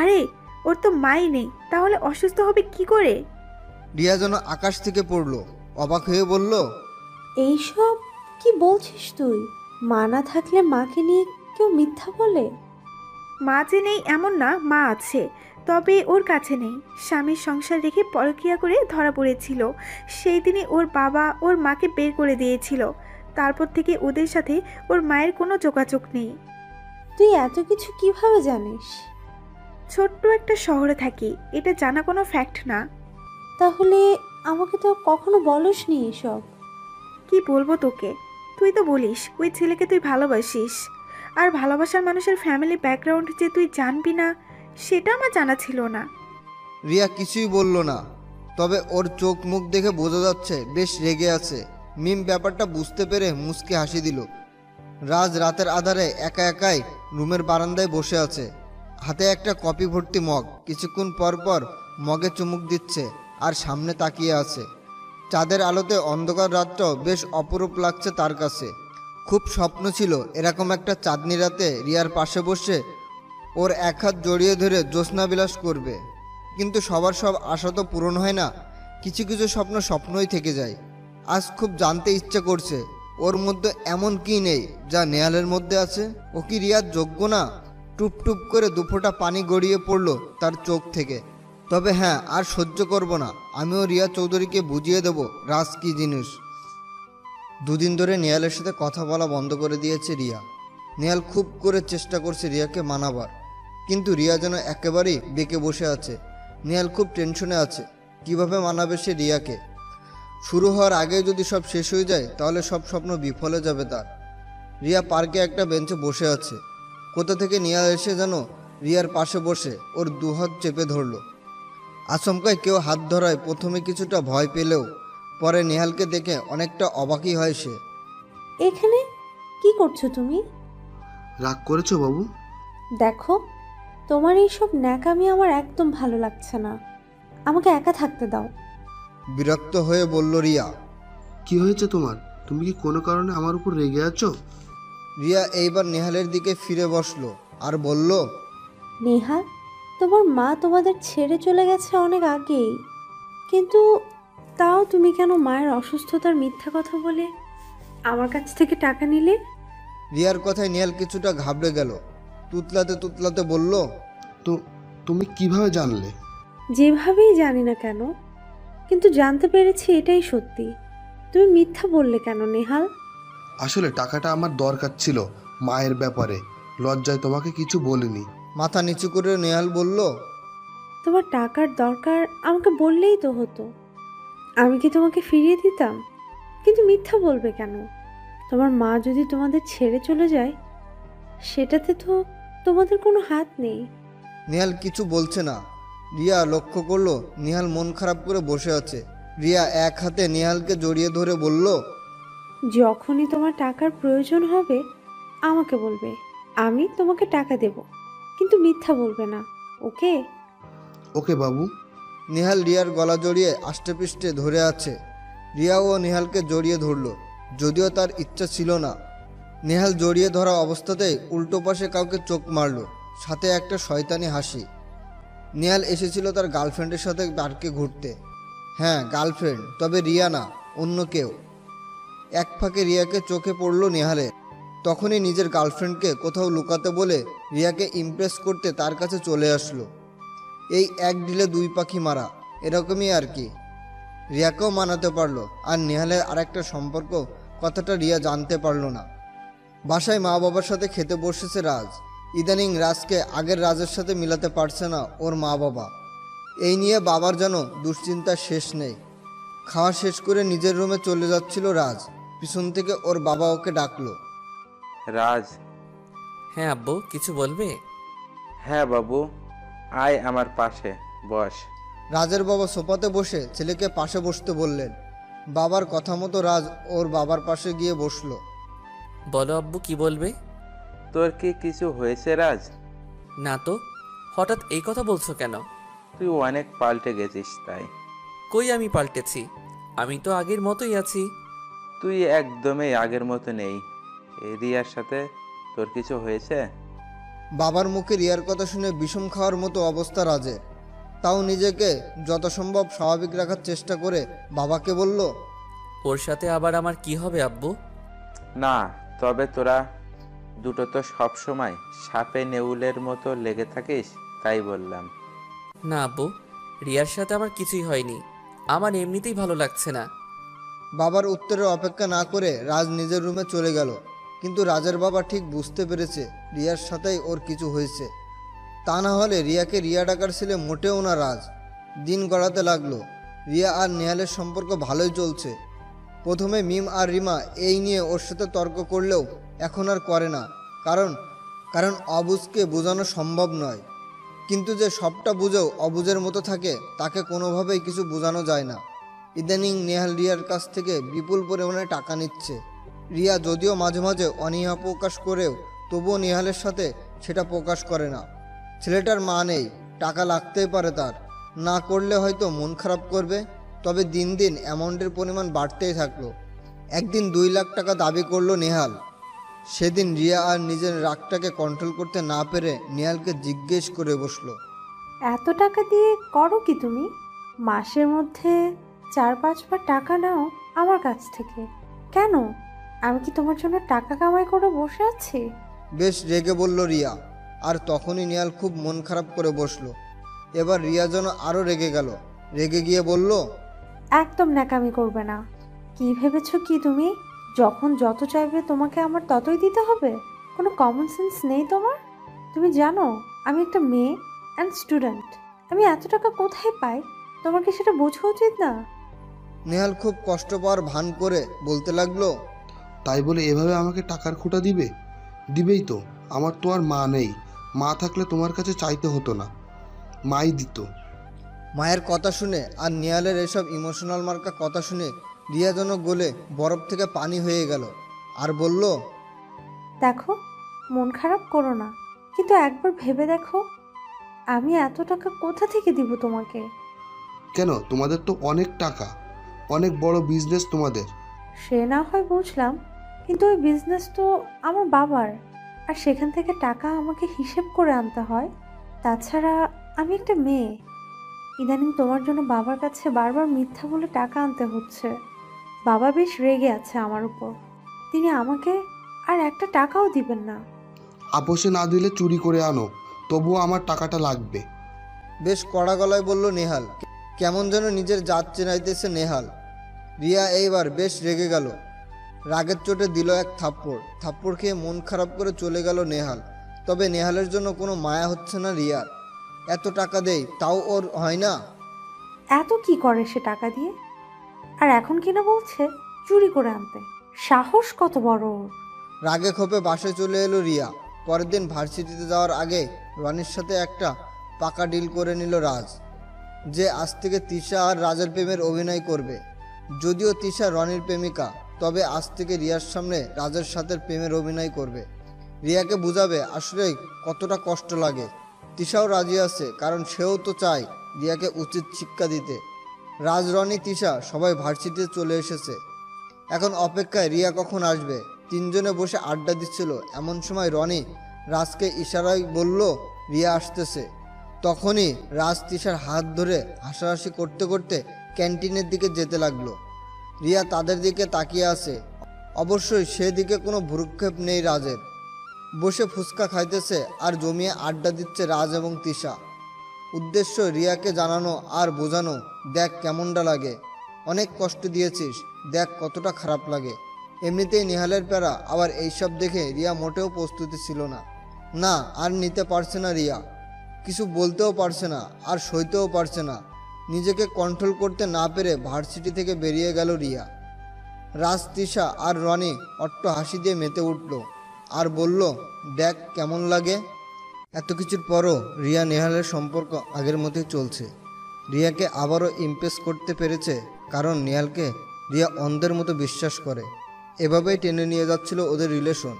আরে ওর তো মাই নেই, তাহলে অসুস্থ হবে কি করে? রিয়া যেন আকাশ থেকে পড়লো। অবাক হয়ে বলল, এইসব কি বলছিস তুই? মা না থাকলে মাকে নিয়ে কেউ মিথ্যা বলে? মা যে নেই এমন না, মা আছে, তবে ওর কাছে নেই। স্বামীর সংসার রেখে পরকীয়া করে ধরা পড়েছিল। সেই দিনই ওর বাবা ওর মাকে বের করে দিয়েছিল। তারপর থেকে ওদের সাথে ওর মায়ের কোনো যোগাযোগ নেই। তুই এত কিছু কিভাবে জানিস? ছোট্ট একটা শহরে থাকি, এটা জানা কোনো ফ্যাক্ট না। তাহলে আমাকে তো কখনো বলসনি এসব। কি বলবো তোকে? তুই তো বলিস ওই ছেলেকে তুই ভালোবাসিস, আর ভালোবাসার মানুষের ফ্যামিলি ব্যাকগ্রাউন্ড যে তুই জানবি না সেটা আমার জানা ছিল না। রিয়া কিছুই বলল না, তবে ওর চোখ মুখ দেখে বোঝা যাচ্ছে বেশ রেগে আছে। মিম ব্যাপারটা বুঝতে পেরে মুচকি হাসি দিল। রাজ রাতের আধারে একা একাই রুমের বারান্দায় বসে আছে, হাতে একটা কপি ভর্তি মগ। কিছুক্ষণ পর পর মগে চুমুক দিচ্ছে আর সামনে তাকিয়ে আছে। চাঁদের আলোতে অন্ধকার রাতটাও বেশ অপরূপ লাগছে তার কাছে। খুব স্বপ্ন ছিল এরকম একটা চাঁদনি রাতে রিয়ার পাশে বসে ওর এক হাত জড়িয়ে ধরে জ্যোৎস্নাবিলাস করবে। কিন্তু সবার সব আশা তো পূরণ হয় না, কিছু কিছু স্বপ্ন স্বপ্নই থেকে যায়। আজ খুব জানতে ইচ্ছে করছে ওর মধ্যে এমন কি নেই যা নেহালের মধ্যে আছে। ও কি রিয়ার যোগ্য না? টুপ টুপ করে দুফোঁটা পানি গড়িয়ে পড়লো তার চোখ থেকে। তবে হ্যাঁ, আর সহ্য করব না, আমিও রিয়া চৌধুরীকে বুঝিয়ে দেব রাজ কী জিনিস। দুদিন ধরে নেহালের সাথে কথা বলা বন্ধ করে দিয়েছে রিয়া। নেহাল খুব করে চেষ্টা করছে রিয়াকে মানাবার, কিন্তু রিয়া যেন একেবারেই বেঁকে বসে আছে। নেহাল খুব টেনশনে আছে, কিভাবে মানাবে সে রিয়াকে। শুরু হওয়ার আগে যদি সব শেষ হয়ে যায় তাহলে সব স্বপ্ন বিফলে যাবে তার। রিয়া পার্কে একটা বেঞ্চে বসে আছে। কোথা থেকে নেহাল এসে যেন রিয়ার পাশে বসে ওর দুহাত চেপে ধরল। আচমকায় কেউ হাত ধরায় প্রথমে কিছুটা ভয় পেলেও পরে নেহালকে দেখে অনেকটা অবাকই হয় সে। এখানে কি করছো তুমি? রাগ করেছো বাবু? দেখো, তোমার এইসব ন্যাকামি আমার একদম ভালো লাগছে না, আমাকে একা থাকতে দাও। বিরক্ত হয়ে বলল রিয়া। কি হয়েছে তোমার? তুমি কি কোনো কারণে আমার উপর রেগে আছো? রিয়া এইবার নেহালের দিকে ফিরে বসলো আর বলল, নেহাল, তোমার মা তোমাদের ছেড়ে চলে গেছে অনেক আগেই, কিন্তু তাও তুমি কেন মায়ের অসুস্থতার মিথ্যা কথা বলে আমার কাছ থেকে টাকা নিলে? রিয়ার কথায় নেহাল কিছুটা ঘাবড়ে গেল। তুতলাতে তুতলাতে বলল, তো তুমি কিভাবে জানলে? যেভাবেই জানি না কেন, কিন্তু জানতে পেরেছি এটাই সত্যি। তুমি মিথ্যা বললে কেন নেহাল? আসলে টাকাটা আমার দরকার ছিল মায়ের ব্যাপারে, লজ্জায় তোমাকে কিছু বলিনি। মাথা নিচু করে নেহাল বলল, তোমার টাকার দরকার আমাকে বললেই তো হতো, আমি কি তোমাকে ফিরিয়ে দিতাম? কিন্তু মিথ্যা বলবে কেন? তোমার মা যদি তোমাদের ছেড়ে চলে যায় সেটাতে তো তোমাদের কোনো হাত নেই। নেহাল কিছু বলছে না। রিয়া লক্ষ্য করলো নেহাল মন খারাপ করে বসে আছে। রিয়া এক হাতে নেহালকে জড়িয়ে ধরে বলল, যখনই তোমার টাকার প্রয়োজন হবে আমাকে বলবে, আমি তোমাকে টাকা দেব, কিন্তু মিথ্যা বলবে না, ওকে? ওকে বাবু। নেহাল রিয়ার গলা জড়িয়ে আষ্টেপৃষ্ঠে ধরে আছে। রিয়াও নেহালকে জড়িয়ে ধরল, যদিও তার ইচ্ছা ছিল না। নেহাল জড়িয়ে ধরা অবস্থাতেই উল্টো পাশে কাউকে চোখ মারল, সাথে একটা শয়তানি হাসি। নেহাল এসেছিল তার গার্লফ্রেন্ডের সাথে পার্কে ঘুরতে। হ্যাঁ, গার্লফ্রেন্ড, তবে রিয়া না, অন্য কেউ। এক ফাঁকে রিয়াকে চোখে পড়ল নেহালের। তখনই নিজের গার্লফ্রেন্ডকে কোথাও লুকাতে বলে রিয়াকে ইমপ্রেস করতে তার কাছে চলে আসলো। এই এক ডিলে দুই পাখি মারা, এরকমই আর কি। রিয়াকেও মানাতে পারলো, আর নেহালের আরেকটা সম্পর্ক কথাটা রিয়া জানতে পারলো না। বাসায় মা বাবার সাথে খেতে বসেছে রাজ। ইদানিং রাজকে আগের রাজের সাথে মিলাতে পারছে না ওর মা বাবা। এই নিয়ে বাবার যেন দুশ্চিন্তার শেষ নেই। খাওয়া শেষ করে নিজের রুমে চলে যাচ্ছিল রাজ, পিছন থেকে ওর বাবা ওকে ডাকলো। রাজ। হ্যাঁ আব্বু, কিছু বলবে? হ্যাঁ বাবু, আয় আমার পাশে বস। রাজের বাবা সোফাতে বসে ছেলেকে পাশে বসতে বললেন। বাবার কথা মতো রাজ ওর বাবার পাশে গিয়ে বসলো। বলো আব্বু, কি বলবে? তোর কি কিছু হয়েছে রাজ? না তো, হঠাৎ এই কথা বলছো কেন? তুই অনেক পাল্টে গেছিস তাই। কই আমি পাল্টেছি? আমি তো আগের মতোই আছি। তুই একদমই আগের মতো নেই। এই রিয়ার সাথে তোর কিছু হয়েছে? বাবার মুখে রিয়ার কথা শুনে বিষম খাওয়ার মতো অবস্থা রাজের। তাও নিজেকে যত সম্ভব স্বাভাবিক রাখার চেষ্টা করে বাবাকে বলল, ওর সাথে আবার আমার কি হবে আব্বু? না, তবে তোরা দুটো তো সব সময় সাপে নেউলের মতো লেগে থাকিস, তাই বললাম। না আব্বু, রিয়ার সাথে আমার কিছুই হয়নি, আমার এমনিতেই ভালো লাগছে না। বাবার উত্তরের অপেক্ষা না করে রাজ নিজের রুমে চলে গেল। কিন্তু রাজের বাবা ঠিক বুঝতে পেরেছে রিয়ার সাথেই ওর কিছু হয়েছে। তা না হলে রিয়াকে রিয়া ডাকার ছেলে মোটেও না রাজ। দিন গড়াতে লাগলো। রিয়া আর নেহালের সম্পর্ক ভালোই চলছে। প্রথমে মিম আর রিমা এই নিয়ে ওর সাথে তর্ক করলেও এখন আর করে না, কারণ অবুঝকে বোঝানো সম্ভব নয়। কিন্তু যে সবটা বুঝেও অবুঝের মতো থাকে তাকে কোনোভাবেই কিছু বোঝানো যায় না। ইদানিং নেহাল রিয়ার কাছ থেকে বিপুল পরিমাণে টাকা নিচ্ছে। রিয়া যদিও মাঝে মাঝে অনীহা প্রকাশ করেও তবুও নেহালের সাথে সেটা প্রকাশ করে না। ছেলেটার মা নেই, টাকা লাগতেই পারে তার, না করলে হয়তো মন খারাপ করবে। তবে দিন দিন অ্যামাউন্টের পরিমাণ বাড়তেই থাকলো। একদিন 2 লাখ টাকা দাবি করলো নেহাল। সেদিন রিয়া আর নিজের রাগটাকে কন্ট্রোল করতে না পেরে নেহালকে জিজ্ঞেস করে বসলো, এত টাকা দিয়ে করো কি তুমি? মাসের মধ্যে 4-5 বার টাকা নাও আমার কাছ থেকে, কেন? আমি কি তোমার জন্য টাকা কামাই করে বসে আছি? বেশ রেগে বলল রিয়া। আর তখনই নেহাল খুব মন খারাপ করে বসলো। এবার রিয়া যেন আরও রেগে গেল। রেগে গিয়ে বলল, একদম ন্যাকামি করবে না। কি ভেবেছো কি তুমি? যখন যত চাইবে তোমাকে আমার ততই দিতে হবে? কোনো কমন সেন্স নেই তোমার? তুমি জানো আমি একটা মেয়ে অ্যান্ড স্টুডেন্ট। আমি এত টাকা কোথায় পাই? তোমার কি সেটা বোঝা উচিত না? নেহাল খুব কষ্ট পাওয়ার ভান করে বলতে লাগলো, তাই বলে এভাবে আমাকে টাকার খোঁটা দিবে? দিবেই তো। আমার তো আর মা নেই। মা থাকলে তোমার কাছে চাইতে হতো না, মাই দিত। মায়ের কথা শুনে আর নেহালের এসব ইমোশনাল মার্কা কথা শুনে রিয়া যেন গলে বরফ থেকে পানি হয়ে গেল। আর বলল, দেখো, মন খারাপ করো না, কিন্তু একবার ভেবে দেখো আমি এত টাকা কোথা থেকে দিব তোমাকে? কেন? তোমাদের তো অনেক টাকা, অনেক বড় বিজনেস তোমাদের। সে না হয় বুঝলাম, কিন্তু ওই বিজনেস তো আমার বাবার, আর সেখান থেকে টাকা আমাকে হিসেব করে আনতে হয়। তাছাড়া আমি একটা মেয়ে। ইদানিং তোমার জন্য বাবার কাছে বারবার মিথ্যা বলে টাকা আনতে হচ্ছে। বাবা বেশ রেগে আছে আমার উপর। তিনি আমাকে আর একটা টাকাও দিবেন না। আপোষে না দিলে চুরি করে আনো, তবুও আমার টাকাটা লাগবে। বেশ কড়া গলায় বলল নেহাল। কেমন যেন নিজের জাত চেনাইতেছে নেহাল। রিয়া এইবার বেশ রেগে গেল। রাগের চোটে দিল এক থাপ্পড়। থাপ্পড় খেয়ে মন খারাপ করে চলে গেল নেহাল। তবে নেহালের জন্য কোনো মায়া হচ্ছে না রিয়ার। এত টাকা দেয় তাও ওর হয় না। এত কি করে সে টাকা দিয়ে? আর এখন কিনা বলছে চুরি করে আনতে। সাহস কত বড় ওর! রাগে ক্ষোভে বাসে চলে এলো রিয়া। পরের দিন ভার্সিটিতে যাওয়ার আগে রনির সাথে একটা পাকা ডিল করে নিল রাজ, যে আজ থেকে তিশা আর রাজের প্রেমের অভিনয় করবে। যদিও তিশা রনির প্রেমিকা, তবে আজ থেকে রিয়ার সামনে রাজের সাথে প্রেমের অভিনয় করবে। রিয়াকে বুঝাবে আসলে কতটা কষ্ট লাগে। তিশাও রাজি আছে, কারণ সেও তো চায় রিয়াকে উচিত শিক্ষা দিতে। রাজ, রনি, তিশা সবাই ভার্সিটিতে চলে এসেছে। এখন অপেক্ষায় রিয়া কখন আসবে। তিনজনে বসে আড্ডা দিচ্ছিল। এমন সময় রনি রাজকে ইশারায় বলল, রিয়া আসতেছে। তখনই রাজ তিশার হাত ধরে হাসাহাসি করতে করতে ক্যান্টিনের দিকে যেতে লাগলো। রিয়া তাদের দিকে তাকিয়ে আছে। অবশ্যই সেদিকে কোনো ভ্রুক্ষেপ নেই রাজের। বসে ফুচকা খাইতেছে আর জমিয়ে আড্ডা দিচ্ছে রাজ এবং তিশা। উদ্দেশ্য রিয়াকে জানানো আর বোঝানো, দেখ কেমনটা লাগে, অনেক কষ্ট দিয়েছিস, দেখ কতটা খারাপ লাগে। এমনিতেই নেহালের প্যারা, আবার এইসব দেখে রিয়া মোটেও প্রস্তুতি ছিল না। না, আর নিতে পারছে না রিয়া। কিছু বলতেও পারছে না, আর সইতেও পারছে না। নিজেকে কন্ট্রোল করতে না পেরে ভার্সিটি থেকে বেরিয়ে গেল রিয়া। রাজ, তিশা আর রনি অট্ট হাসি দিয়ে মেতে উঠল আর বলল, দেখ কেমন লাগে। এত কিছুর পরও রিয়া নেহালের সম্পর্ক আগের মতোই চলছে। রিয়াকে আবারও ইমপ্রেস করতে পেরেছে, কারণ নেহালকে রিয়া অন্ধের মতো বিশ্বাস করে। এভাবেই টেনে নিয়ে যাচ্ছিল ওদের রিলেশন।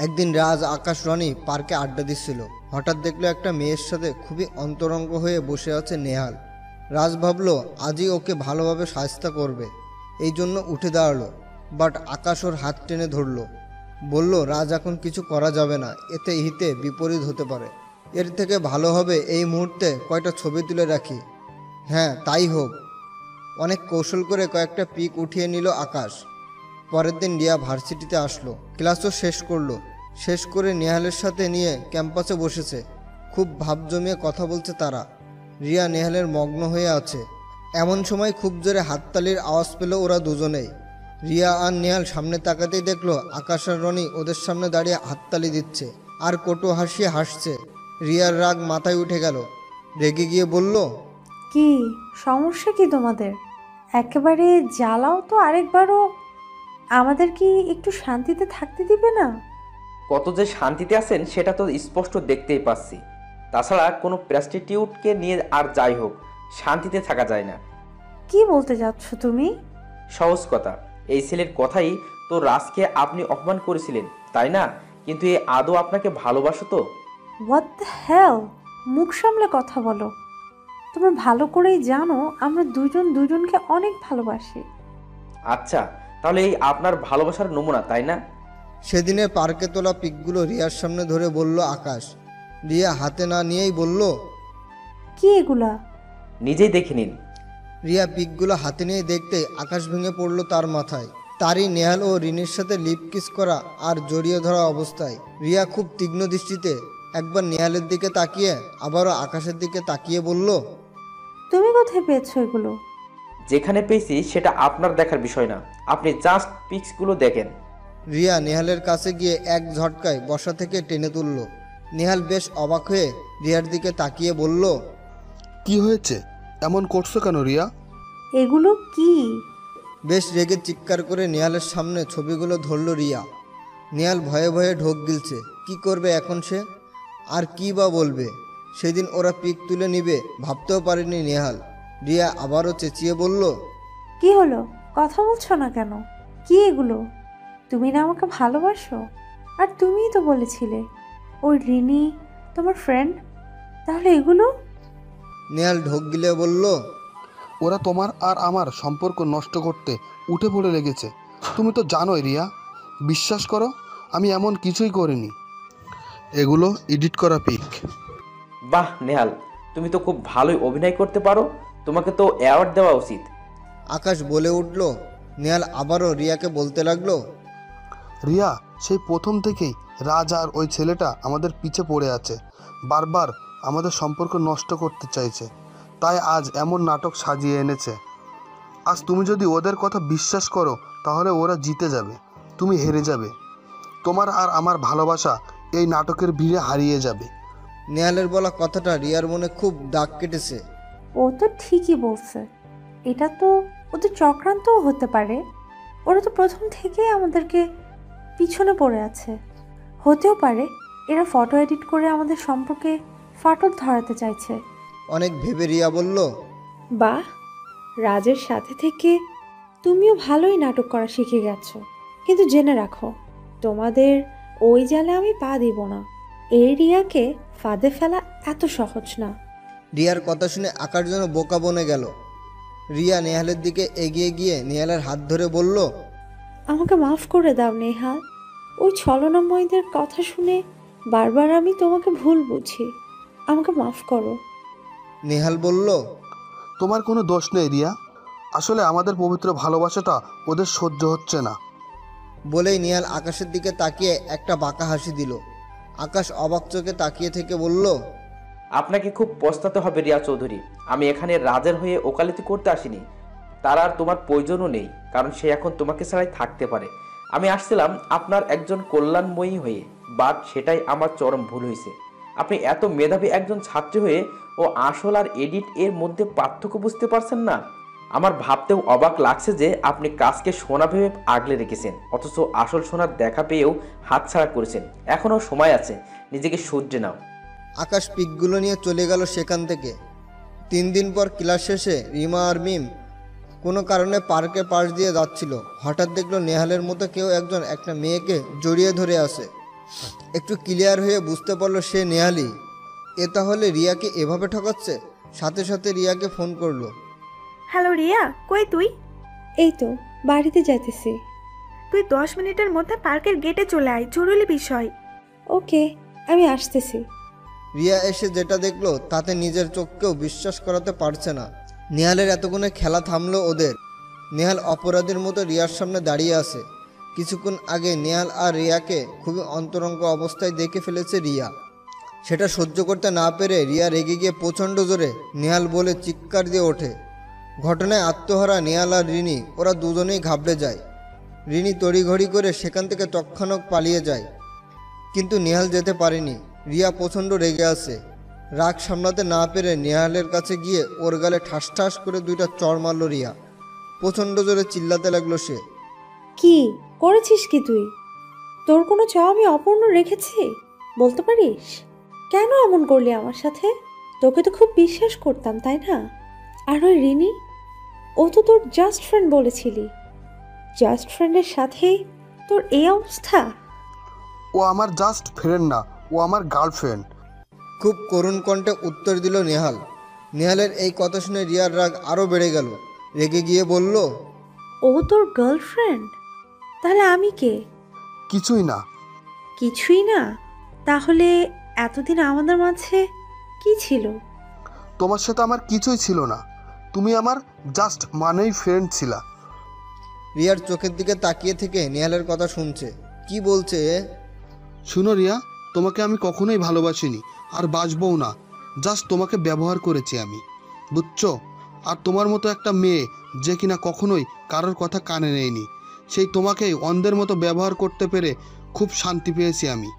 একদিন রাজ, আকাশ, রনি পার্কে আড্ডা দিচ্ছিল। হঠাৎ দেখলো একটা মেয়ের সাথে খুবই অন্তরঙ্গ হয়ে বসে আছে নেহাল। রাজ ভাবলো আজই ওকে ভালোভাবে শায়েস্তা করবে, এই জন্য উঠে দাঁড়ালো। বাট আকাশ ওর হাত টেনে ধরলো। বলল, রাজ, এখন কিছু করা যাবে না, এতে হিতে বিপরীত হতে পারে। এর থেকে ভালো হবে এই মুহূর্তে কয়টা ছবি তুলে রাখি। হ্যাঁ, তাই হোক। অনেক কৌশল করে কয়েকটা পিক উঠিয়ে নিল আকাশ। পরের দিন রিয়া ভার্সিটিতে আসলো। ক্লাসও শেষ করলো। শেষ করে নেহালের সাথে নিয়ে ক্যাম্পাসে বসেছে। খুব ভাব জমিয়ে কথা বলছে তারা। রিয়া নেহালের মগ্ন হয়ে আছে। এমন সময় খুব জোরে হাততালির আওয়াজ পেল ওরা দুজনেই। রিয়া আর নেহাল সামনে তাকাতেই দেখলো আকাশ আর রনি ওদের সামনে দাঁড়িয়ে হাততালি দিচ্ছে আর কটু হাসিয়ে হাসছে। রিয়ার রাগ মাথায় উঠে গেল। রেগে গিয়ে বলল, কি সমস্যা কি তোমাদের? একেবারে জ্বালাও তো আরেকবারও। আমাদের কি একটু শান্তিতে থাকতে দিবে না? কত যে শান্তিতে আছেন সেটা তো স্পষ্ট দেখতেই পাচ্ছি। তাছাড়া কোনো প্রস্টিটিউটকে নিয়ে আর যাই হোক, শান্তিতে থাকা যায় না। কি বলতে যাচ্ছ তুমি? সহজ কথা, এই ছেলের কথাই তো রাজকে আপনি অপমান করেছিলেন, তাই না? কিন্তু এ আদৌ আপনাকে ভালোবাসো তো? What the hell! মুখ সামলে কথা বলো। তোমরা ভালো করেই জানো আমরা দুজন দুজনকে অনেক ভালোবাসি। আচ্ছা, তাহলে এই আপনার ভালোবাসার নমুনা, তাই না? সেদিনের পার্কে তোলা পিকগুলো রিয়ার সামনে ধরে বলল আকাশ। রিয়া হাতে না নিয়েই বলল, কি এগুলা? নিজেই দেখে নিন। রিয়া পিকগুলো হাতে নিয়ে দেখতেই আকাশ ভেঙে পড়ল তার মাথায়। তারই নেহাল ও রিনির সাথে লিপ কিস করা আর জড়িয়ে ধরা অবস্থায়। রিয়া খুব তীক্ষ্ণ দৃষ্টিতে একবার নেহালের দিকে তাকিয়ে আবারও আকাশের দিকে তাকিয়ে বলল, তুমি কোথায় পেয়েছো এগুলো? যেখানে পেয়েছি সেটা আপনার দেখার বিষয় না, আপনি জাস্ট পিক্সগুলো দেখেন। রিয়া নেহালের কাছে গিয়ে এক ঝটকায় বসা থেকে টেনে তুলল। নেহাল বেশ অবাক হয়ে রিয়ার দিকে তাকিয়ে বলল, কি হয়েছে? এমন করছো কেন রিয়া? এগুলো কি? বেশ রেগে চিৎকার করে নেহালের সামনে ছবিগুলো ধরল রিয়া। নেহাল ভয়ে ভয়ে ঢোক গিলছে। কি করবে এখন সে? আর কি বা বলবে? সেদিন ওরা পিক তুলে নিবে ভাবতেও পারেনি নেহাল। রিয়া আবারও চেঁচিয়ে বলল, কি হলো? কথা বলছো না কেন? কি এগুলো? তুমি না আমাকে ভালোবাসো? আর তুমিই তো বলেছিলে ওই রিনি তোমার ফ্রেন্ড, তাহলে এগুলো? নেহাল ঢোক গিলে বলল, ওরা তোমার আর আমার সম্পর্ক নষ্ট করতে উঠে পড়ে লেগেছে। তুমি তো জানোই রিয়া, বিশ্বাস করো আমি এমন কিছুই করিনি। এগুলো এডিট করা পিক। বাহ নেহাল, তুমি তো খুব ভালোই অভিনয় করতে পারো, তোমাকে তো অ্যাওয়ার্ড দেওয়া উচিত। আকাশ বলে উঠল। নেহাল আবারও রিয়াকে বলতে লাগলো, রিয়া, সেই প্রথম থেকেই রাজ আর ওই ছেলেটা আমাদের পিছে পড়ে আছে, বারবার আমাদের সম্পর্ক নষ্ট করতে চাইছে, তাই আজ এমন নাটক সাজিয়ে এনেছে। আজ তুমি যদি ওদের কথা বিশ্বাস করো তাহলে ওরা জিতে যাবে, তুমি হেরে যাবে। তোমার আর আমার ভালোবাসা এই নাটকের ভিড়ে হারিয়ে যাবে। নেহালের বলা কথাটা রিয়ার মনে খুব দাগ কেটেছে। ও তো ঠিকই বলছে, এটা তো ওদের চক্রান্তও হতে পারে। ওরা তো প্রথম থেকেই আমাদেরকে পিছনে পড়ে আছে। হতেও পারে এরা ফটো এডিট করে আমাদের সম্পর্কে ফাটল ধরাতে চাইছে। অনেক ভেবে রিয়া বলল, বাহ, রাজের সাথে থেকে তুমিও ভালোই নাটক করা শিখে গেছো। কিন্তু জেনে রাখো, তোমাদের ওই জালে আমি পা দিব না। এই রিয়াকে ফাঁদে ফেলা এত সহজ না। রিয়ার কথা শুনে আকাশ যেন বোকা বনে গেল। রিয়া নেহালের দিকে এগিয়ে গিয়ে নেহালের হাত ধরে বলল, আমাকে মাফ করে দাও নেহাল। ওই ছলনাময়দের কথা শুনে বারবার আমি তোমাকে ভুল বুঝি। আমাকে মাফ করো। নেহাল বলল, তোমার কোনো দোষ নেই রিয়া, আসলে আমাদের পবিত্র ভালোবাসাটা ওদের সহ্য হচ্ছে না। বলেই নেহাল আকাশের দিকে তাকিয়ে একটা বাঁকা হাসি দিল। আকাশ অবাক চোখে তাকিয়ে থেকে বলল, আপনাকে খুব পস্তাতে হবে রিয়া চৌধুরী, আমি এখানে রাজের হয়ে ওকালতি করতে আসিনি। তার আর তোমার প্রয়োজনও নেই, কারণ সে এখন তোমাকে ছাড়াই থাকতে পারে। আমি আসছিলাম আপনার একজন কল্যাণময়ী হয়ে, বাট সেটাই আমার চরম ভুল হয়েছে। আপনি এত মেধাবী একজন ছাত্রী হয়ে ও আসল আর এডিট এর মধ্যে পার্থক্য বুঝতে পারছেন না। আমার ভাবতেও অবাক লাগছে যে আপনি কাজকে সোনা ভেবে আগলে রেখেছেন, অথচ আসল সোনার দেখা পেয়েও হাতছাড়া করেছেন। এখনও সময় আছে, নিজেকে শুধরে নাও। আকাশ পিকগুলো নিয়ে চলে গেল সেখান থেকে। 3 দিন পর ক্লাস শেষে রিমা আর মিম কোনো কারণে পার্কে পাশ দিয়ে যাচ্ছিল। হঠাৎ দেখলো নেহালের মতো কেউ একজন একটা মেয়েকে জড়িয়ে ধরে আছে। একটু ক্লিয়ার হয়ে বুঝতে পারলো সে নেহালই। এ তাহলে রিয়াকে এভাবে ঠকাচ্ছে। সাথে সাথে রিয়াকে ফোন করলো। হ্যালো রিয়া, কই তুই? এই তো বাড়িতে যাইতেছি। তুই 10 মিনিটের মধ্যে পার্কের গেটে চলে আয়, জরুরি বিষয়। ওকে, আমি আসতেছি। রিয়া এসে যেটা দেখলো তাতে নিজের চোখকেও বিশ্বাস করাতে পারছে না। নেহালের এতক্ষণে খেলা থামলো ওদের। নেহাল অপরাধীর মতো রিয়ার সামনে দাঁড়িয়ে আছে। কিছুক্ষণ আগে নেহাল আর রিয়াকে খুবই অন্তরঙ্গ অবস্থায় দেখে ফেলেছে রিয়া। সেটা সহ্য করতে না পেরে রিয়া রেগে গিয়ে প্রচণ্ড জোরে নেহাল বলে চিৎকার দিয়ে ওঠে। ঘটনায় আত্মহারা নেহাল আর রিনি ওরা দুজনেই ঘাবড়ে যায়। রিনি তড়িঘড়ি করে সেখান থেকে তৎক্ষণাৎ পালিয়ে যায়, কিন্তু নেহাল যেতে পারেনি। রিয়া প্রচণ্ড রেগে আছে। রাগ সামলাতে না পেরে নেহালের কাছে গিয়ে ওর গালে ঠাস ঠাস করে 2টা চড় মারল রিয়া। প্রচণ্ড জোরে চিল্লাতে লাগলো সে। কি করেছিস কি তুই? তোর কোনো চাও আমি অপূর্ণ রেখেছি বলতে পারিস? কেন এমন করলি আমার সাথে? তোকে তো খুব বিশ্বাস করতাম, তাই না? আর ওই রিনি, ও তো তোর জাস্ট ফ্রেন্ড বলেছিলি। জাস্ট ফ্রেন্ডের সাথেই তোর এই অবস্থা? ও আমার জাস্ট ফ্রেন্ড না, ও আমার গার্লফ্রেন্ড। খুব করুণ কণ্ঠে উত্তর দিল নেহাল। নেহালের এই কথা শুনে রিয়ার রাগ আরও বেড়ে গেল। রেগে গিয়ে বলল, ও তোর গার্লফ্রেন্ড? তাহলে আমি কে? কিছুই না। কিছুই না? তাহলে এতদিন আমাদের মাঝে কি ছিল? তোমার সাথে আমার কিছুই ছিল না, তুমি আমার জাস্ট মানেই ফ্রেন্ড ছিলা। রিয়ার চোখের দিকে তাকিয়ে থেকে নেহালের কথা শুনছে। কি বলছে এ? শুনো রিয়া, তোমাকে আমি কখনোই ভালোবাসিনি আর বাসবও না, জাস্ট তোমাকে ব্যবহার করেছি আমি, বুঝছো? আর তোমার মতো একটা মেয়ে যে কিনা কখনোই কারোর কথা কানে নেয়নি, সেই তোমাকেই অন্ধের মতো ব্যবহার করতে পেরে খুব শান্তি পেয়েছি আমি।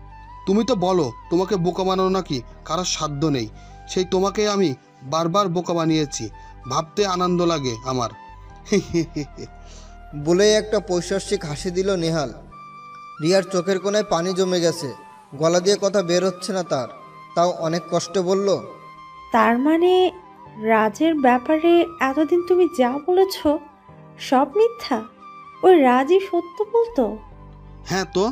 তুমি তো বলো তোমাকে বোকা বানানো নাকি কারোর সাধ্য নেই, সেই তোমাকেই আমি বারবার বোকা বানিয়েছি, ভাবতে আনন্দ লাগে আমার। বলে একটা পৈশাসিক হাসি দিল নেহাল। রিয়ার চোখের কোণায় পানি জমে গেছে, গলা দিয়ে কথা বের হচ্ছে না তার, তাও অনেক কষ্টে বলল, তার মানে রাজের ব্যাপারে এতদিন তুমি যা বলেছ সব মিথ্যা? ওই রাজই সত্য বলতো? হ্যাঁ তো,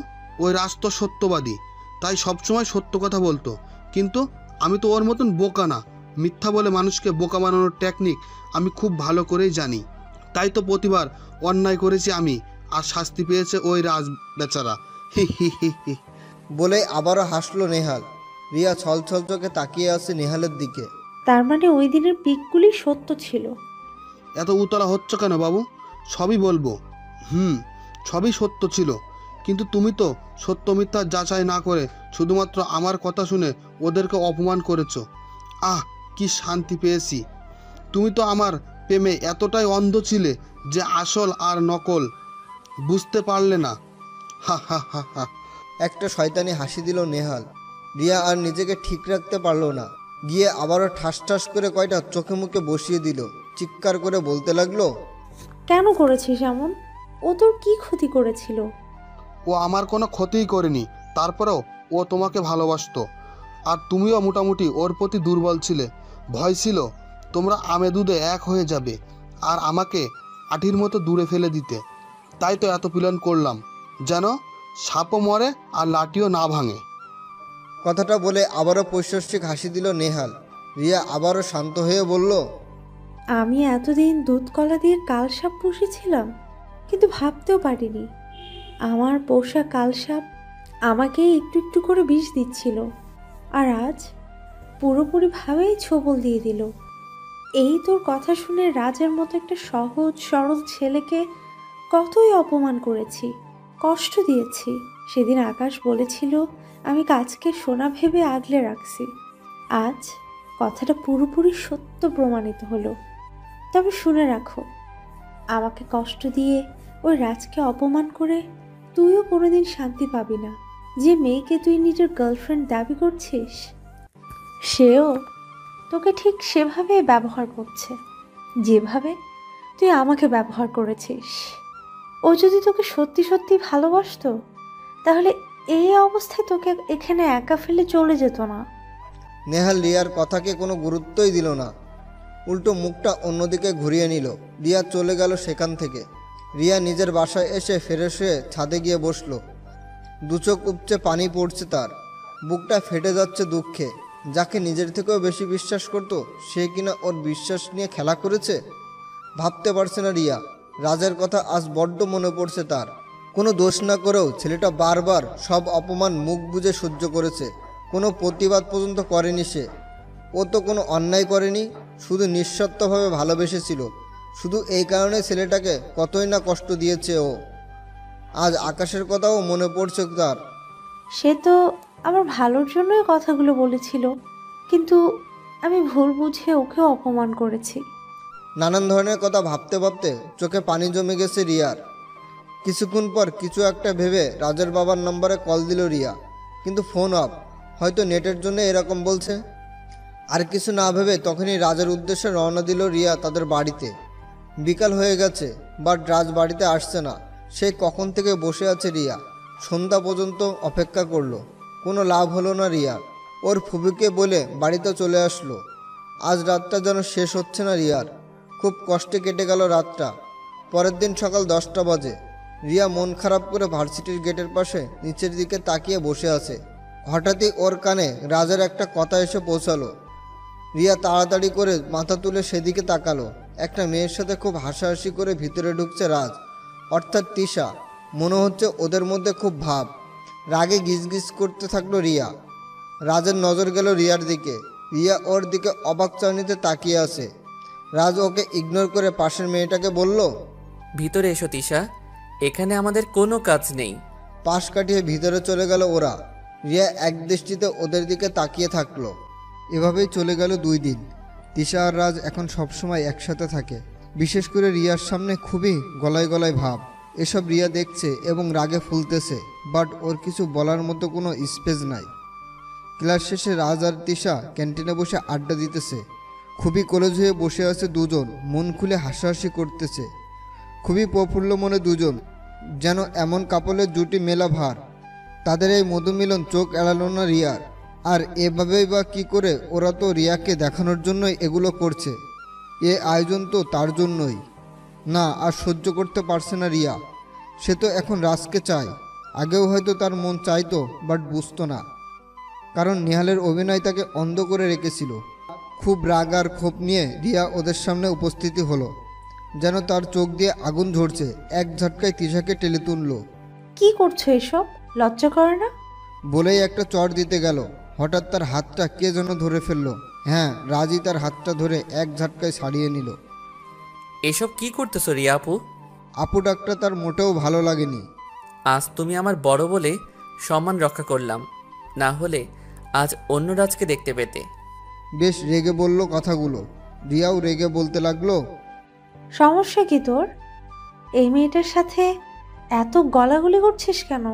ওই রাজ তো সত্যবাদী, তাই সবসময় সত্য কথা বলতো, কিন্তু আমি তো ওর মতন বোকা না। মিথ্যা বলে মানুষকে বোকা বানানোর টেকনিক আমি খুব ভালো করেই জানি, তাই তো প্রতিবার অন্যায় করেছি আমি, আর শাস্তি পেয়েছে ওই রাজ বেচারা। হি হি হি হি। বলে আবারও হাসলো নেহাল। রিয়া ছলছল চোখে তাকিয়ে আছে নেহালের দিকে। তার মানে ওই দিনের পিকগুলি সত্য ছিল? এত উতলা হচ্ছ কেন বাবু? সবই বলবো। সবই সত্য ছিল, কিন্তু তুমি তো সত্য মিথ্যা যাচাই না করে শুধুমাত্র আমার কথা শুনে ওদেরকে অপমান করেছো। কি শান্তি পেয়েছি। তুমি তো আমার প্রেমে এতটাই অন্ধ ছিলে যে আসল আর নকল বুঝতে পারলে না। হা হা হা হা। একটা শয়তানি হাসি দিল নেহাল। রিয়া আর নিজেকে ঠিক রাখতে পারলো না, গিয়ে আবারও ঠাস ঠাস করে কয়টা চোখে মুখে বসিয়ে দিল। চিৎকার করে বলতে লাগলো, কেন করেছিস এমন? ও তোর কি ক্ষতি করেছিল? ও আমার কোনো ক্ষতিই করেনি, তারপরেও ও তোমাকে ভালোবাসতো, আর তুমিও মোটামুটি ওর প্রতি দুর্বল ছিলে। ভয় ছিল তোমরা আমে দুধে এক হয়ে যাবে আর আমাকে আঠির মতো দূরে ফেলে দিতে, তাই তো এত প্ল্যান করলাম যেন সাপও মরে আর লাঠিও না ভাঙে। কথাটা বলে আবারও পৈশাসিক হাসি দিল নেহাল। রিয়া আবারও শান্ত হয়ে বলল, আমি এতদিন দুধ কলা দিয়ে কালসাপ পুষেছিলাম, কিন্তু ভাবতেও পারিনি আমার পোষা কালসাপ আমাকে একটু একটু করে বিষ দিচ্ছিল, আর আজ পুরোপুরিভাবেই ছোবল দিয়ে দিল। এই তোর কথা শুনে রাজের মতো একটা সহজ সরল ছেলেকে কতই অপমান করেছি, কষ্ট দিয়েছি। সেদিন আকাশ বলেছিল আমি কাজকে সোনা ভেবে আগলে রাখছি, আজ কথাটা পুরোপুরি সত্য প্রমাণিত হলো। তবে শুনে রাখো, আমাকে কষ্ট দিয়ে ওই রাজকে অপমান করে তুইও কোনোদিন শান্তি পাবি না। যে মেয়েকে তুই নিজের গার্লফ্রেন্ড দাবি করছিস, সেও তোকে ঠিক সেভাবে ব্যবহার করছে যেভাবে তুই আমাকে ব্যবহার করেছিস। ও যদি তোকে সত্যি সত্যি ভালোবাসতো তাহলে এই অবস্থায় তোকে এখানে একা ফেলে চলে যেত না। নেহাল রিয়ার কথাকে কোনো গুরুত্বই দিল না, উল্টো মুখটা অন্যদিকে ঘুরিয়ে নিল। রিয়া চলে গেল সেখান থেকে। রিয়া নিজের বাসায় এসে ফ্রেশ হয়ে ছাদে গিয়ে বসলো। দু চোখ উপচে পানি পড়ছে তার, বুকটা ফেটে যাচ্ছে দুঃখে। যাকে নিজের থেকেও বেশি বিশ্বাস করতো সে কিনা ওর বিশ্বাস নিয়ে খেলা করেছে। ভাবতে পারছে না রিয়া। রাজের কথা আজ বড্ড মনে পড়ছে তার। কোনো দোষ না করেও ছেলেটা বারবার সব অপমান মুখ বুজে সহ্য করেছে, কোনো প্রতিবাদ পর্যন্ত করেনি সে। ও তো কোনো অন্যায় করেনি, শুধু নিঃস্বার্থভাবে ভালোবেসেছিল। শুধু এই কারণে ছেলেটাকে কতই না কষ্ট দিয়েছে ও। আজ আকাশের কথাও মনে পড়ছে তার। সে তো আমার ভালোর জন্যই কথাগুলো বলেছিল, কিন্তু আমি ভুল বুঝে ওকে অপমান করেছি। নানান ধরনের কথা ভাবতে ভাবতে চোখে পানি জমে গেছে রিয়ার। কিছুক্ষণ পর কিছু একটা ভেবে রাজের বাবার নম্বরে কল দিল রিয়া, কিন্তু ফোন অফ। হয়তো নেটের জন্য এরকম বলছে। আর কিছু না ভেবে তখনই রাজের উদ্দেশ্যে রওনা দিল রিয়া তাদের বাড়িতে। বিকাল হয়ে গেছে, বাট রাজ বাড়িতে আসছে না। সেই কখন থেকে বসে আছে রিয়া, সন্ধ্যা পর্যন্ত অপেক্ষা করলো, কোনো লাভ হলো না রিয়ার। ওর ফুবিকে বলে বাড়িতে চলে আসলো। আজ রাতটা যেন শেষ হচ্ছে না রিয়ার। খুব কষ্টে কেটে গেল রাতটা। পরের দিন সকাল 10টা বাজে। রিয়া মন খারাপ করে ভার্সিটির গেটের পাশে নিচের দিকে তাকিয়ে বসে আছে। হঠাৎই ওর কানে রাজের একটা কথা এসে পৌঁছালো। রিয়া তাড়াতাড়ি করে মাথা তুলে সেদিকে তাকালো। একটা মেয়ের সাথে খুব হাসাহাসি করে ভিতরে ঢুকছে রাজ, অর্থাৎ তিশা। মনে হচ্ছে ওদের মধ্যে খুব ভাব। রাগে গিজগিজ করতে থাকলো রিয়া। রাজের নজর গেল রিয়ার দিকে। রিয়া ওর দিকে অবাক চাউনিতে তাকিয়ে আছে। রাজ ওকে ইগনোর করে পাশের মেয়েটাকে বলল, ভিতরে এসো তিশা, এখানে আমাদের কোনো কাজ নেই। পাশ কাটিয়ে ভিতরে চলে গেল ওরা। রিয়া একদৃষ্টিতে ওদের দিকে তাকিয়ে থাকলো। এভাবেই চলে গেল 2 দিন। তিশা আর রাজ এখন সবসময় একসাথে থাকে। বিশেষ করে রিয়ার সামনে খুবই গলায় গলায় ভাব। এসব রিয়া দেখছে এবং রাগে ফুলতেছে, বাট ওর কিছু বলার মতো কোনো স্পেস নাই। ক্লাস শেষে রাজ আর তিশা ক্যান্টিনে বসে আড্ডা দিতেছে। খুবই কলেজ হয়ে বসে আছে দুজন, মন খুলে হাসাহাসি করতেছে। খুবই প্রফুল্ল মনে দুজন, যেন এমন কাপলের জুটি মেলা ভার। তাদের এই মধুমিলন চোখ এড়ালো না রিয়ার। আর এভাবেই বা কী করে? ওরা তো রিয়াকে দেখানোর জন্যই এগুলো করছে। এ আয়োজন তো তার জন্যই। না, আর সহ্য করতে পারছে না রিয়া। সে তো এখন রাজকে চায়। আগেও হয়তো তার মন চাইতো, বাট বুঝতো না, কারণ নেহালের অভিনয় তাকে অন্ধ করে রেখেছিল। খুব রাগ আর ক্ষোভ নিয়ে রিয়া ওদের সামনে উপস্থিতি হলো। যেন তার চোখ দিয়ে আগুন ঝরছে। এক ঝটকায় তিশাকে টেনে তুলল। কি করছো এসব? লজ্জা করে না? বলেই একটা চড় দিতে গেল। হঠাৎ তার হাতটা কে যেন ধরে ফেলল। হ্যাঁ, রাজি তার হাতটা ধরে এক ঝটকায় ছাড়িয়ে নিল। এসব কি করতেছো রিয়া আপু? আপু ডাকটা তার মোটেও ভালো লাগেনি। আজ তুমি আমার বড় বলে সম্মান রক্ষা করলাম, না হলে আজ অন্য রাজকে দেখতে পেতে। বেশ রেগে বলল কথাগুলো। রিয়াও রেগে বলতে লাগলো, সমস্যা কি তোর? এই মেয়েটার সাথে এত গলাগুলি করছিস কেন?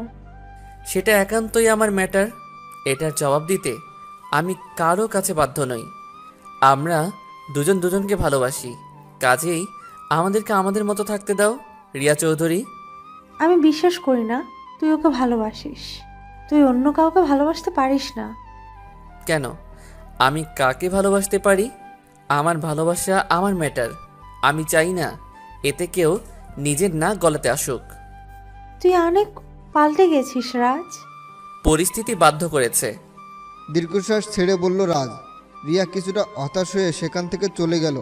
সেটা একান্তই আমার ম্যাটার। এটার জবাব দিতে আমি কারো কাছে বাধ্য নই। আমরা দুজন দুজনকে ভালোবাসি, কাজেই আমাদেরকে আমাদের মতো থাকতে দাও রিয়া চৌধুরী। আমি বিশ্বাস করি না তুই ওকে ভালোবাসিস। তুই অন্য কাউকে ভালোবাসতে পারিস না। কেন? আমি কাকে ভালোবাসতে পারি? আমার ভালোবাসা আমার ম্যাটার। আমি চাই না এতে কেউ নিজের নাক গলাতে আসুক। তুই অনেক পাল্টে গেছিস রাজ। পরিস্থিতি বাধ্য করেছে। দীর্ঘশ্বাস ছেড়ে বলল রাজ। রিয়া কিছুটা হতাশ হয়ে সেখান থেকে চলে গেল।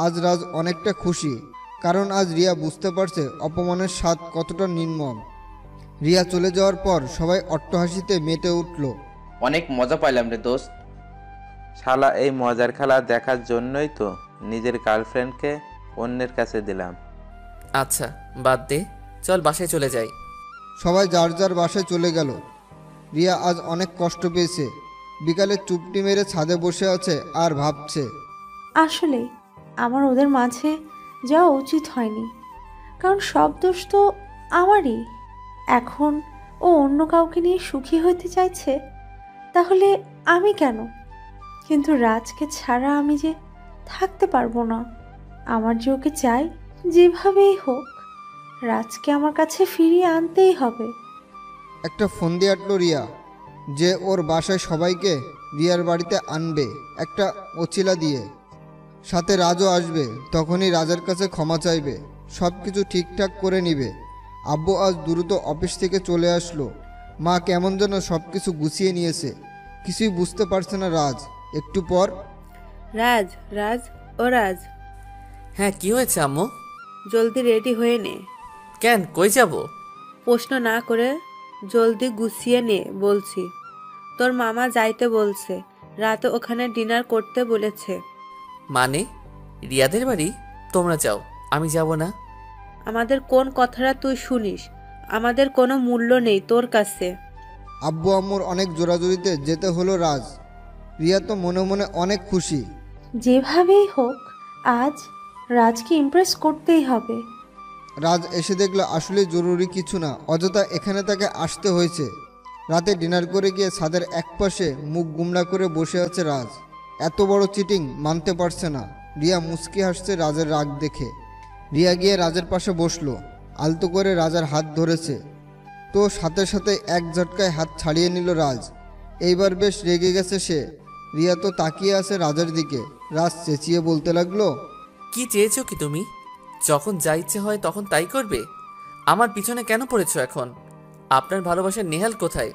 আজ রাজ অনেকটা খুশি, কারণ আজ রিয়া বুঝতে পারছে অপমানের স্বাদ কতটা নির্মম। রিয়া চলে যাওয়ার পর সবাই অট্টহাসিতে মেতে উঠল। অনেক মজা পাইলাম রে দোস্ত। শালা এই মজার খেলা দেখার জন্যই তো নিজের গার্লফ্রেন্ডকে অন্যের কাছে দিলাম। আচ্ছা বাদ দে, চল বাসায় চলে যাই। সবাই যার যার বাসায় চলে গেল। রিয়া আজ অনেক কষ্ট পেয়েছে। বিকালে চুপটি মেরে ছাদে বসে আছে আর ভাবছে, আসলে আমার ওদের মাঝে যাওয়া উচিত হয়নি, কারণ সব দোষ তো আমারই। এখন ও অন্য কাউকে নিয়ে সুখী হতে চাইছে, তাহলে আমি কেন? কিন্তু রাজকে ছাড়া আমি যে থাকতে পারবো না। আমার যে ওকে চাই, যেভাবেই হোক রাজকে আমার কাছে ফিরিয়ে আনতেই হবে। একটা ফোন দিয়ে আটলো রিয়া, যে ওর বাসায় সবাইকে রিয়ার বাড়িতে আনবে একটা ওছিলা দিয়ে। সাথে রাজও আসবে। তখনই রাজের কাছে ক্ষমা চাইবে, সব কিছু ঠিকঠাক করে নিবে। আব্বু আজ দ্রুত অফিস থেকে চলে আসলো। মা কেমন যেন সব কিছু গুছিয়ে নিয়েছে। কিছুই বুঝতে পারছে না রাজ। একটু পর, রাজ, রাজ, ও রাজ, হ্যাঁ কি হয়েছে আম্মু? জলদি রেডি হয়ে নে। কেন, কই যাব? প্রশ্ন না করে জলদি গুছিয়ে নে বলছি। তোর মামা যাইতে বলছে, রাতে ওখানে ডিনার করতে বলেছে। মানে রিয়াদের বাড়ি? তোমরা যাও, আমি যাব না। আমাদের কোন কথাটা তুই শুনিস? আমাদের কোনো মূল্য নেই তোর কাছে। আব্বু আম্মুর অনেক জোরাজুরিতে যেতে হলো রাজ। রিয়া তো মনে মনে অনেক খুশি। যেভাবেই হোক আজ রাজকে ইমপ্রেস করতেই হবে। রাজ এসে দেখলো আসলে জরুরি কিছু না, অযথা এখানে তাকে আসতে হয়েছে। রাতে ডিনার করে গিয়ে ছাদের একপাশে মুখ গুমরা করে বসে আছে রাজ। এত বড় চিটিং মানতে পারছে না। রিয়া মুচকি হাসছে রাজের রাগ দেখে। রিয়া গিয়ে রাজের পাশে বসলো, আলতো করে রাজার হাত ধরেছে। তো সাথে সাথে এক ঝটকায় হাত ছাড়িয়ে নিল রাজ। এইবার বেশ রেগে গেছে সে। রিয়া তো তাকিয়ে আছে রাজের দিকে। রাজ চেঁচিয়ে বলতে লাগলো, কি চেয়েছো কি তুমি? যখন যা ইচ্ছে হয় তখন তাই করবে? আমার পিছনে কেন পড়েছো এখন? আপনার ভালোবাসার নেহাল কোথায়?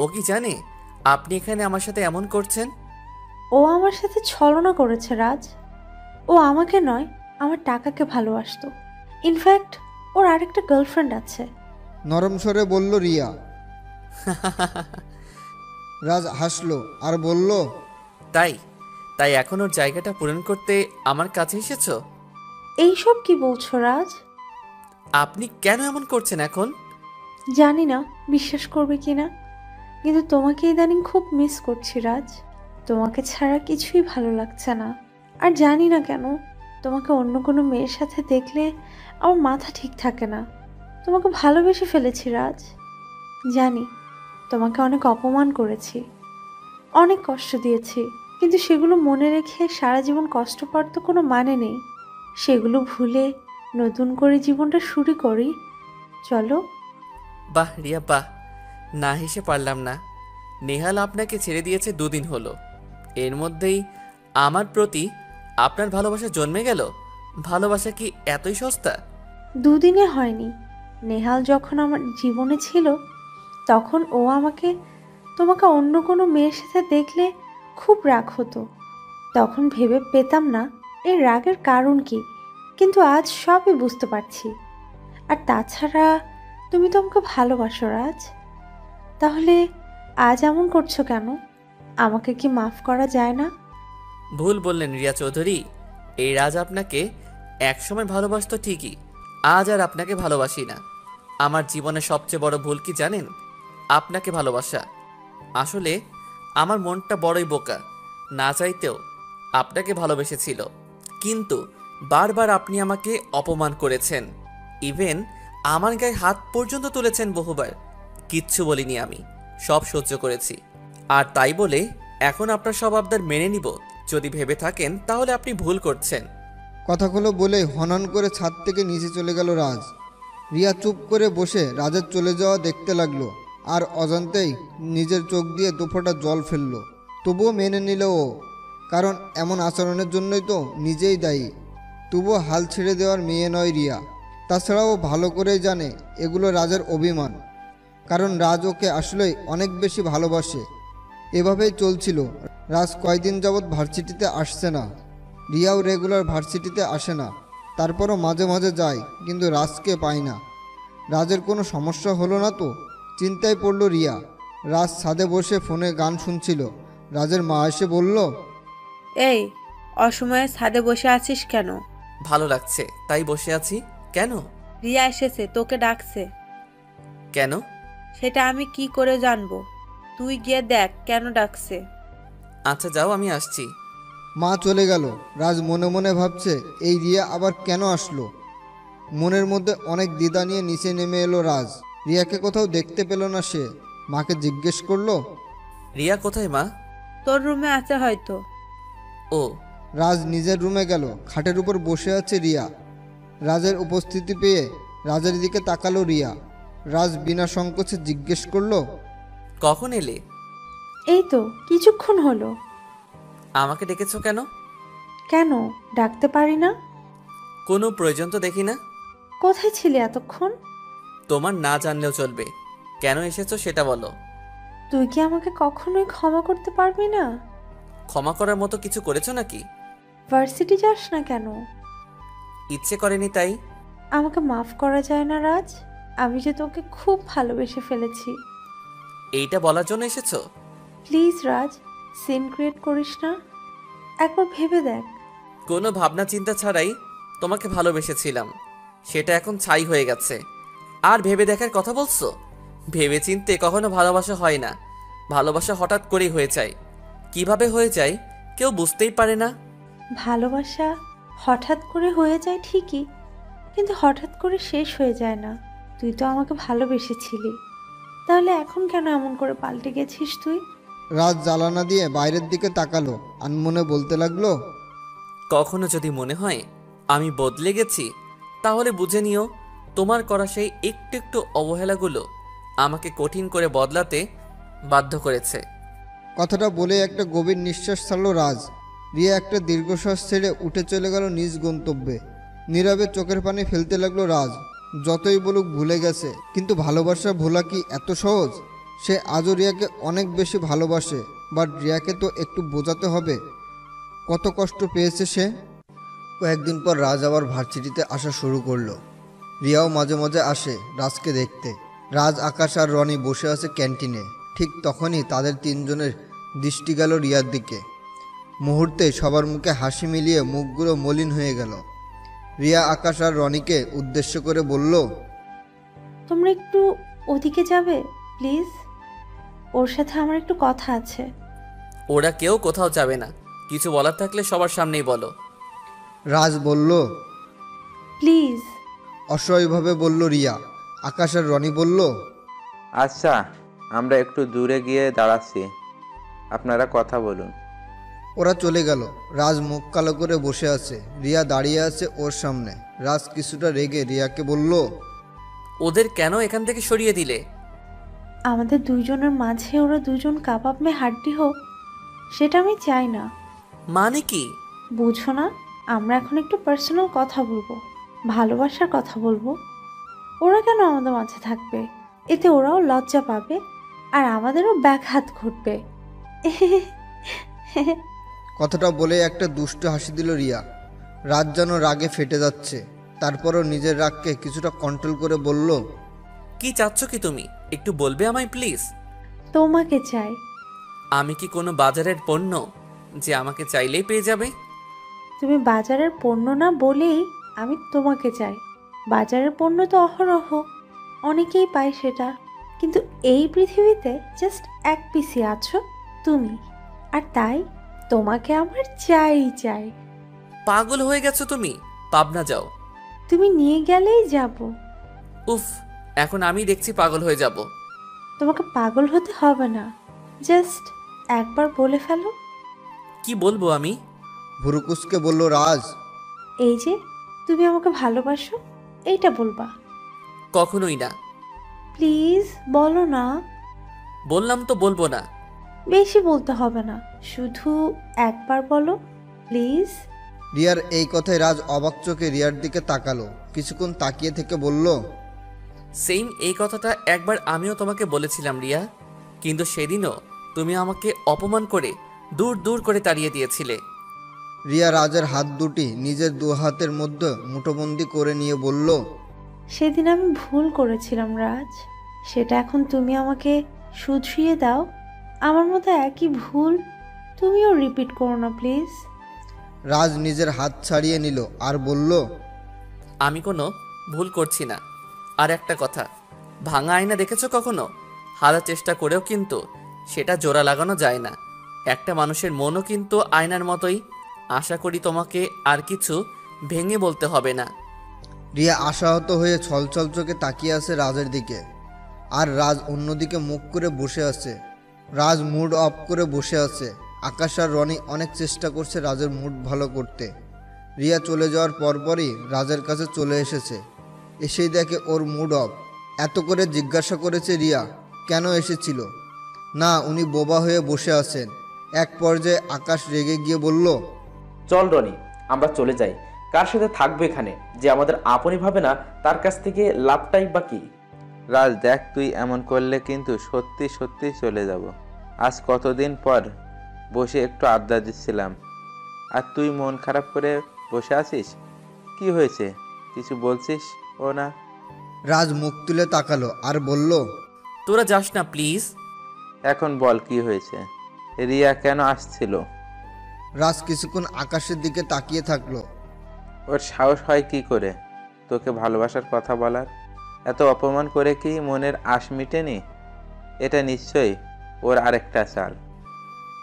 ও কি জানে আপনি এখানে আমার সাথে এমন করছেন? ও আমার সাথে ছলনা করেছে রাজ। ও আমাকে নয়, আমার টাকাকে ভালোবাসতো। ইনফ্যাক্ট ওর আরেকটা গার্লফ্রেন্ড আছে। নরম স্বরে বলল রিয়া। রাজ হাসলো আর বলল, তাই তাই এখন ওর জায়গাটা পূরণ করতে আমার কাছে এসেছো? এইসব কি বলছো রাজ? আপনি কেন এমন করছেন এখন? জানি না বিশ্বাস করবে কিনা, কিন্তু তোমাকে ইদানিং খুব মিস করছি রাজ। তোমাকে ছাড়া কিছুই ভালো লাগছে না। আর জানি না কেন, তোমাকে অন্য কোনো মেয়ের সাথে দেখলে আমার মাথা ঠিক থাকে না। তোমাকে ভালোবেসে ফেলেছি রাজ। জানি তোমাকে অনেক অপমান করেছি, অনেক কষ্ট দিয়েছি, কিন্তু সেগুলো মনে রেখে সারা জীবন কষ্ট পাওয়ার তো কোনো মানে নেই। সেগুলো ভুলে নতুন করে জীবনটা শুরু করি, চলো। বাহ রিয়া বাহ, না হেসে পারলাম না। নেহাল আপনাকে ছেড়ে দিয়েছে 2 দিন হলো, এর মধ্যেই আমার প্রতি আপনার ভালোবাসা জন্মে গেল। ভালোবাসা কি এতই সস্তা? 2 দিনে হয়নি। নেহাল যখন আমার জীবনে ছিল তখন ও তোমাকে অন্য কোনো মেয়ের সাথে দেখলে খুব রাগ হতো। তখন ভেবে পেতাম না এর রাগের কারণ কি, কিন্তু আজ সবই বুঝতে পারছি। আর তাছাড়া তুমি তো আমাকে ভালোবাসো রাজ, তাহলে আজ এমন করছো কেন? আমাকে কি মাফ করা যায় না? ভুল বললেন রিয়া চৌধুরী। এই রাজ আপনাকে একসময় ভালোবাসতো ঠিকই, আজ আর আপনাকে ভালোবাসি না। আমার জীবনে সবচেয়ে বড় ভুল কি জানেন? আপনাকে ভালোবাসা। আসলে আমার মনটা বড়ই বোকা, না চাইতেও আপনাকে ভালোবেসেছিল। কিন্তু বারবার আপনি আমাকে অপমান করেছেন, ইভেন আমার গায়ে হাত পর্যন্ত তুলেছেন বহুবার। কিচ্ছু বলিনি আমি, সব সহ্য করেছি। আর তাই বলে এখন আপনার সব আবদার মেনে নিব যদি ভেবে থাকেন, তাহলে আপনি ভুল করছেন। কথাগুলো বলে হনন করে ছাদ থেকে নিচে চলে গেল রাজ। রিয়া চুপ করে বসে রাজের চলে যাওয়া দেখতে লাগলো, আর অজান্তেই নিজের চোখ দিয়ে দুফোঁটা জল ফেলল। তবুও মেনে নিল ও, কারণ এমন আচরণের জন্যই তো নিজেই দায়ী। তবুও হাল ছেড়ে দেওয়ার মেয়ে নয় রিয়া। তাছাড়াও ভালো করেই জানে এগুলো রাজের অভিমান, কারণ রাজ ওকে আসলেই অনেক বেশি ভালোবাসে। এভাবেই চলছিল। রাজ কয়দিন যাবৎ ভার্সিটিতে আসছে না, রিয়াও রেগুলার ভার্সিটিতে আসে না। তারপরও মাঝে মাঝে যায়, কিন্তু রাজকে পায় না। রাজের কোনো সমস্যা হলো না তো? চিন্তায় পড়ল রিয়া। রাজ ছাদে বসে ফোনে গান শুনছিল। রাজের মা এসে বলল, এই অসময়ে ছাদে বসে আছিস কেন? ভালো লাগছে তাই বসে আছি। কেন? রিয়া এসেছে, তোকে ডাকছে। কেন? সেটা আমি কি করে জানবো? তুই গিয়ে দেখ কেন ডাকছে। আচ্ছা যাও, আমি আসছি। মা চলে গেল। রাজ মনে মনে ভাবছে, এই রিয়া আবার কেন আসলো। মনের মধ্যে অনেক দ্বিধা নিয়ে নিচে নেমে এলো রাজ। রিয়াকে কোথাও দেখতে পেল না সে। মাকে জিজ্ঞেস করলো, রিয়া কোথায় মা? তোর রুমে আছে হয়তো। ও। রাজ নিজের রুমে গেল। খাটের উপর বসে আছে রিয়া। রাজের উপস্থিতি পেয়ে রাজের দিকে তাকালো রিয়া। রাজ বিনা সংকোচে জিজ্ঞেস করলো, কখন এলে? এই তো কিছুক্ষণ হলো। আমাকে ডেকেছো কেন? কেন ডাকতে পারি না? কোনো প্রয়োজন তো দেখি না। কোথায় ছিলে এতক্ষণ? তোমার না জানলেও চলবে, কেন এসেছো সেটা বলো। তুই কি আমাকে কখনোই ক্ষমা করতে পারবি না? ক্ষমা করার মতো কিছু করেছো নাকি? ভার্সিটি যাস না কেন? ইচ্ছে করেনি তাই। আমাকে মাফ করা যায় না রাজ? আমি যে তোকে খুব ভালোবেসে ফেলেছি। এইটা বলার জন্য এসেছো? প্লিজ রাজ, সিন ক্রিয়েট করিস না। একবার ভেবে দেখ। কোনো ভাবনা চিন্তা ছাড়াই তোমাকে ভালোবেসেছিলাম, সেটা এখন ছাই হয়ে গেছে। আর ভেবে দেখার কথা বলছো? ভেবে চিনতে কখনো ভালোবাসা হয় না, ভালোবাসা হঠাৎ করেই হয়ে যায়। কিভাবে হয়ে যায় কেউ বুঝতেই পারে না। ভালোবাসা হঠাৎ করে হয়ে যায় ঠিকই, কিন্তু হঠাৎ করে শেষ হয়ে যায় না। তুই তো আমাকে ভালোবেসেছিলি, তাহলে এখন কেন এমন করে পাল্টে গেছিস তুই? রাজ জ্বালানা দিয়ে বাইরের দিকে তাকালো। আনমনে বলতে লাগলো, কখনো যদি মনে হয় আমি বদলে গেছি, তাহলে বুঝে নিও তোমার করা সেই একটু একটু অবহেলাগুলো আমাকে কঠিন করে বদলাতে বাধ্য করেছে। কথাটা বলে একটা গভীর নিঃশ্বাস ছাড়লো রাজ। রিয়া একটা দীর্ঘশ্বাস ছেড়ে উঠে চলে গেল নিজ গন্তব্যে। নীরবে চোখের পানি ফেলতে লাগলো রাজ। যতই বলুক ভুলে গেছে, কিন্তু ভালোবাসা ভোলা কি এত সহজ? সে আজও রিয়াকে অনেক বেশি ভালোবাসে। বাট রিয়াকে তো একটু বোঝাতে হবে কত কষ্ট পেয়েছে সে। কয়েকদিন পর রাজ আবার ভার্সিটিতে আসা শুরু করলো। রিয়াও মাঝে মাঝে আসে রাজকে দেখতে। রাজ, আকাশ আর রনি বসে আছে ক্যান্টিনে। ঠিক তখনই তাদের তিনজনের দৃষ্টি গেল রিয়ার দিকে। মুহূর্তে সবার মুখে হাসি মিলিয়ে মুখগুলো মলিন হয়ে গেল। রিয়া আকাশ আর রনিকে উদ্দেশ্য করে বলল, তোমরা একটু ওদিকে যাবে প্লিজ, ওর সাথে আমার একটু কথা আছে। ওরা কেউ কোথাও যাবে না, কিছু বলার থাকলে সবার সামনেই বলো। রাজ বলল। প্লিজ। অসহায়ভাবে বলল রিয়া। আকাশ আর রনি বলল, আচ্ছা, আমরা একটু দূরে গিয়ে দাঁড়াচ্ছি, আপনারা কথা বলুন। ওরা চলে গেল। রাজ মুখ কালো করে বসে আছে। রিয়া দাঁড়িয়ে আছে ওর সামনে। রাজ কিছুটা রেগে রিয়াকে বলল, ওদের কেন এখান থেকে সরিয়ে দিলে? আমাদের দুইজনের মাঝে ওরা দুজন কাবাব মে হাড্ডি হোক, সেটা আমি চাই না। মানে কি? বুঝো না? আমরা এখন একটু পার্সোনাল কথা বলবো, ভালোবাসার কথা বলবো। ওরা কেন আমাদের মাঝে থাকবে? এতে ওরাও লজ্জা পাবে আর আমাদেরও ব্যাঘাত ঘটবে। কথাটা বলে একটা দুষ্ট হাসি দিল রিয়া। রাজ যেন রাগে ফেটে যাচ্ছে। তারপরও নিজের রাগকে কিছুটা কন্ট্রোল করে বলল, কি চাচ্ছ কি তুমি? একটু বলবে আমায় প্লিজ? তোমাকে চাই। আমি কি কোনো বাজারের পণ্য যে আমাকে চাইলেই পেয়ে যাবে? তুমি বাজারের পণ্য না বলেই আমি তোমাকে চাই। বাজারের পণ্য তো অহরহ, অনেকেই পায় সেটা, কিন্তু এই পৃথিবীতে জাস্ট এক পিসি আছো তুমি, আর তাই তোমাকে আমার চাই চাই। পাগল হয়ে গেছো তুমি? পাবনা যাও। তুমি নিয়ে গেলেই যাব। উফ, এখন আমি দেখছি পাগল হয়ে যাব। তোমাকে পাগল হতে হবে না, জাস্ট একবার বলে ফেলো। কি বলবো আমি? ভুরুকুসকে বলল রাজ। এই যে তুমি আমাকে ভালোবাসো, এইটা বলবা। কখনোই না। প্লিজ বলো না। বললাম তো বলবো না। বেশি বলতে হবে না, শুধু একবার বলো প্লিজ। রিয়ার এই কথায় রাজ অবাক চোখে রিয়ার দিকে তাকালো। কিছুক্ষণ তাকিয়ে থেকে বলল, সেম এই কথাটা একবার আমিও তোমাকে বলেছিলাম রিয়া, কিন্তু সেদিনও তুমি আমাকে অপমান করে দূর দূর করে তাড়িয়ে দিয়েছিলে। রিয়া রাজের হাত দুটি নিজের দু হাতের মধ্যে মুঠোবন্দি করে নিয়ে বলল, সেদিন আমি ভুল করেছিলাম রাজ, সেটা এখন তুমি আমাকে শুধরিয়ে দাও। আমার মতো একই ভুল তুমিও রিপিট করো না প্লিজ। রাজ নিজের হাত ছাড়িয়ে নিল আর বলল, আমি কোনো ভুল করছি না। আর একটা কথা, ভাঙা আয়না দেখেছো কখনো? হাজার চেষ্টা করেও কিন্তু সেটা জোড়া লাগানো যায় না। একটা মানুষের মনও কিন্তু আয়নার মতোই। আশা করি তোমাকে আর কিছু ভেঙে বলতে হবে না। রিয়া আশাহত হয়ে ছলছল চোখে তাকিয়ে আছে রাজের দিকে। আর রাজ অন্যদিকে মুখ করে বসে আছে। রাজ মুড অফ করে বসে আছে। আকাশ আর রনি অনেক চেষ্টা করছে রাজের মুড ভালো করতে। রিয়া চলে যাওয়ার পরপরই রাজের কাছে চলে এসেছে। এসেই দেখে ওর মুড অফ। এত করে জিজ্ঞাসা করেছে রিয়া কেন এসেছিল। না, উনি বোবা হয়ে বসে আছেন। এক পর্যায়ে আকাশ রেগে গিয়ে বলল, চল রনি, আমরা চলে যাই। কার সাথে থাকবে এখানে? যে আমাদের আপনই ভাবে না, তার কাছ থেকে লাভটাই বা কি? রাজ দেখ, তুই এমন করলে কিন্তু সত্যি সত্যি চলে যাব। আজ কতদিন পর বসে একটু আড্ডা দিচ্ছিলাম, আর তুই মন খারাপ করে বসে আছিস। কি হয়েছে? কিছু বলছিস ও না? রাজ মুখ তুলে তাকালো আর বলল, তোরা যাস না প্লিজ। এখন বল কি হয়েছে? রিয়া কেন আসছিল? রাজ কিছুক্ষণ আকাশের দিকে তাকিয়ে থাকলো। ওর সাহস হয় কি করে তোকে ভালোবাসার কথা বলার? এত অপমান করে কি মনের আশ মিটেনি? এটা নিশ্চয়ই ওর আরেকটা চাল।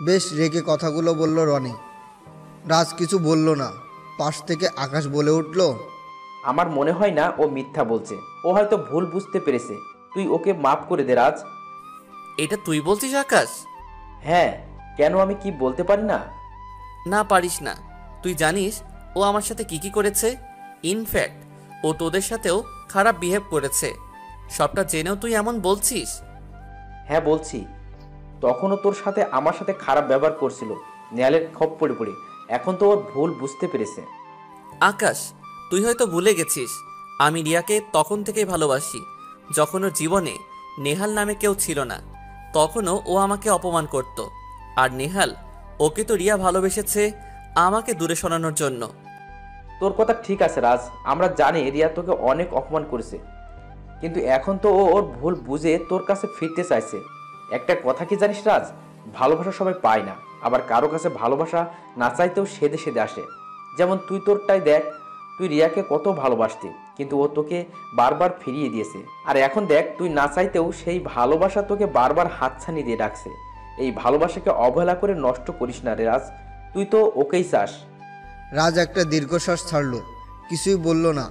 বেশ রেগে কথাগুলো বলল রনি। রাজ কিছু বলল না। পাশ থেকে আকাশ বলে উঠল, আমার মনে হয় না ও মিথ্যা বলছে। ও হয়তো ভুল বুঝতে পেরেছে। তুই ওকে মাফ করে দে রাজ। এটা তুই বলছিস আকাশ? হ্যাঁ, কেন আমি কি বলতে পারি না? না, পারিস না। তুই জানিস ও আমার সাথে কি কি করেছে। ইনফ্যাক্ট ও তোদের সাথেও খারাপ বিহেভ করেছে। সবটা জেনেও তুই এমন বলছিস? হ্যাঁ বলছি। তখনও তোর সাথে আমার সাথে খারাপ ব্যবহার করছিল, নেয়ালের খপ্পরে পড়ে। এখন তো ওর ভুল বুঝতে পেরেছে। আকাশ, তুই হয়তো ভুলে গেছিস আমি রিয়াকে তখন থেকেই ভালোবাসি যখন ওর জীবনে নেহাল নামে কেউ ছিল না। তখনও ও আমাকে অপমান করত। আর নেহাল, ওকে তো রিয়া ভালোবেসেছে আমাকে দূরে সরানোর জন্য। তোর কথা ঠিক আছে রাজ, আমরা জানি রিয়া তোকে অনেক অপমান করেছে, কিন্তু এখন তো ও ওর ভুল বুঝে তোর কাছে ফিরতে চাইছে। একটা কথা কি জানিস রাজ, ভালোবাসা সবাই পায় না, আবার কারো কাছে ভালোবাসা না চাইতেও সেদে সেদে আসে। যেমন তুই তোরটাই দেখ, তুই রিয়াকে কত ভালোবাসতি, কিন্তু ও তোকে বারবার ফিরিয়ে দিয়েছে। আর এখন দেখ, তুই না চাইতেও সেই ভালোবাসা তোকে বারবার হাতছানি দিয়ে ডাকছে। এই ভালোবাসাকে অবহেলা করে নষ্ট করিস না রে রাজ, তুই তো ওকেই চাস। রাজ একটা দীর্ঘশ্বাস ছাড়ল, কিছুই বলল না।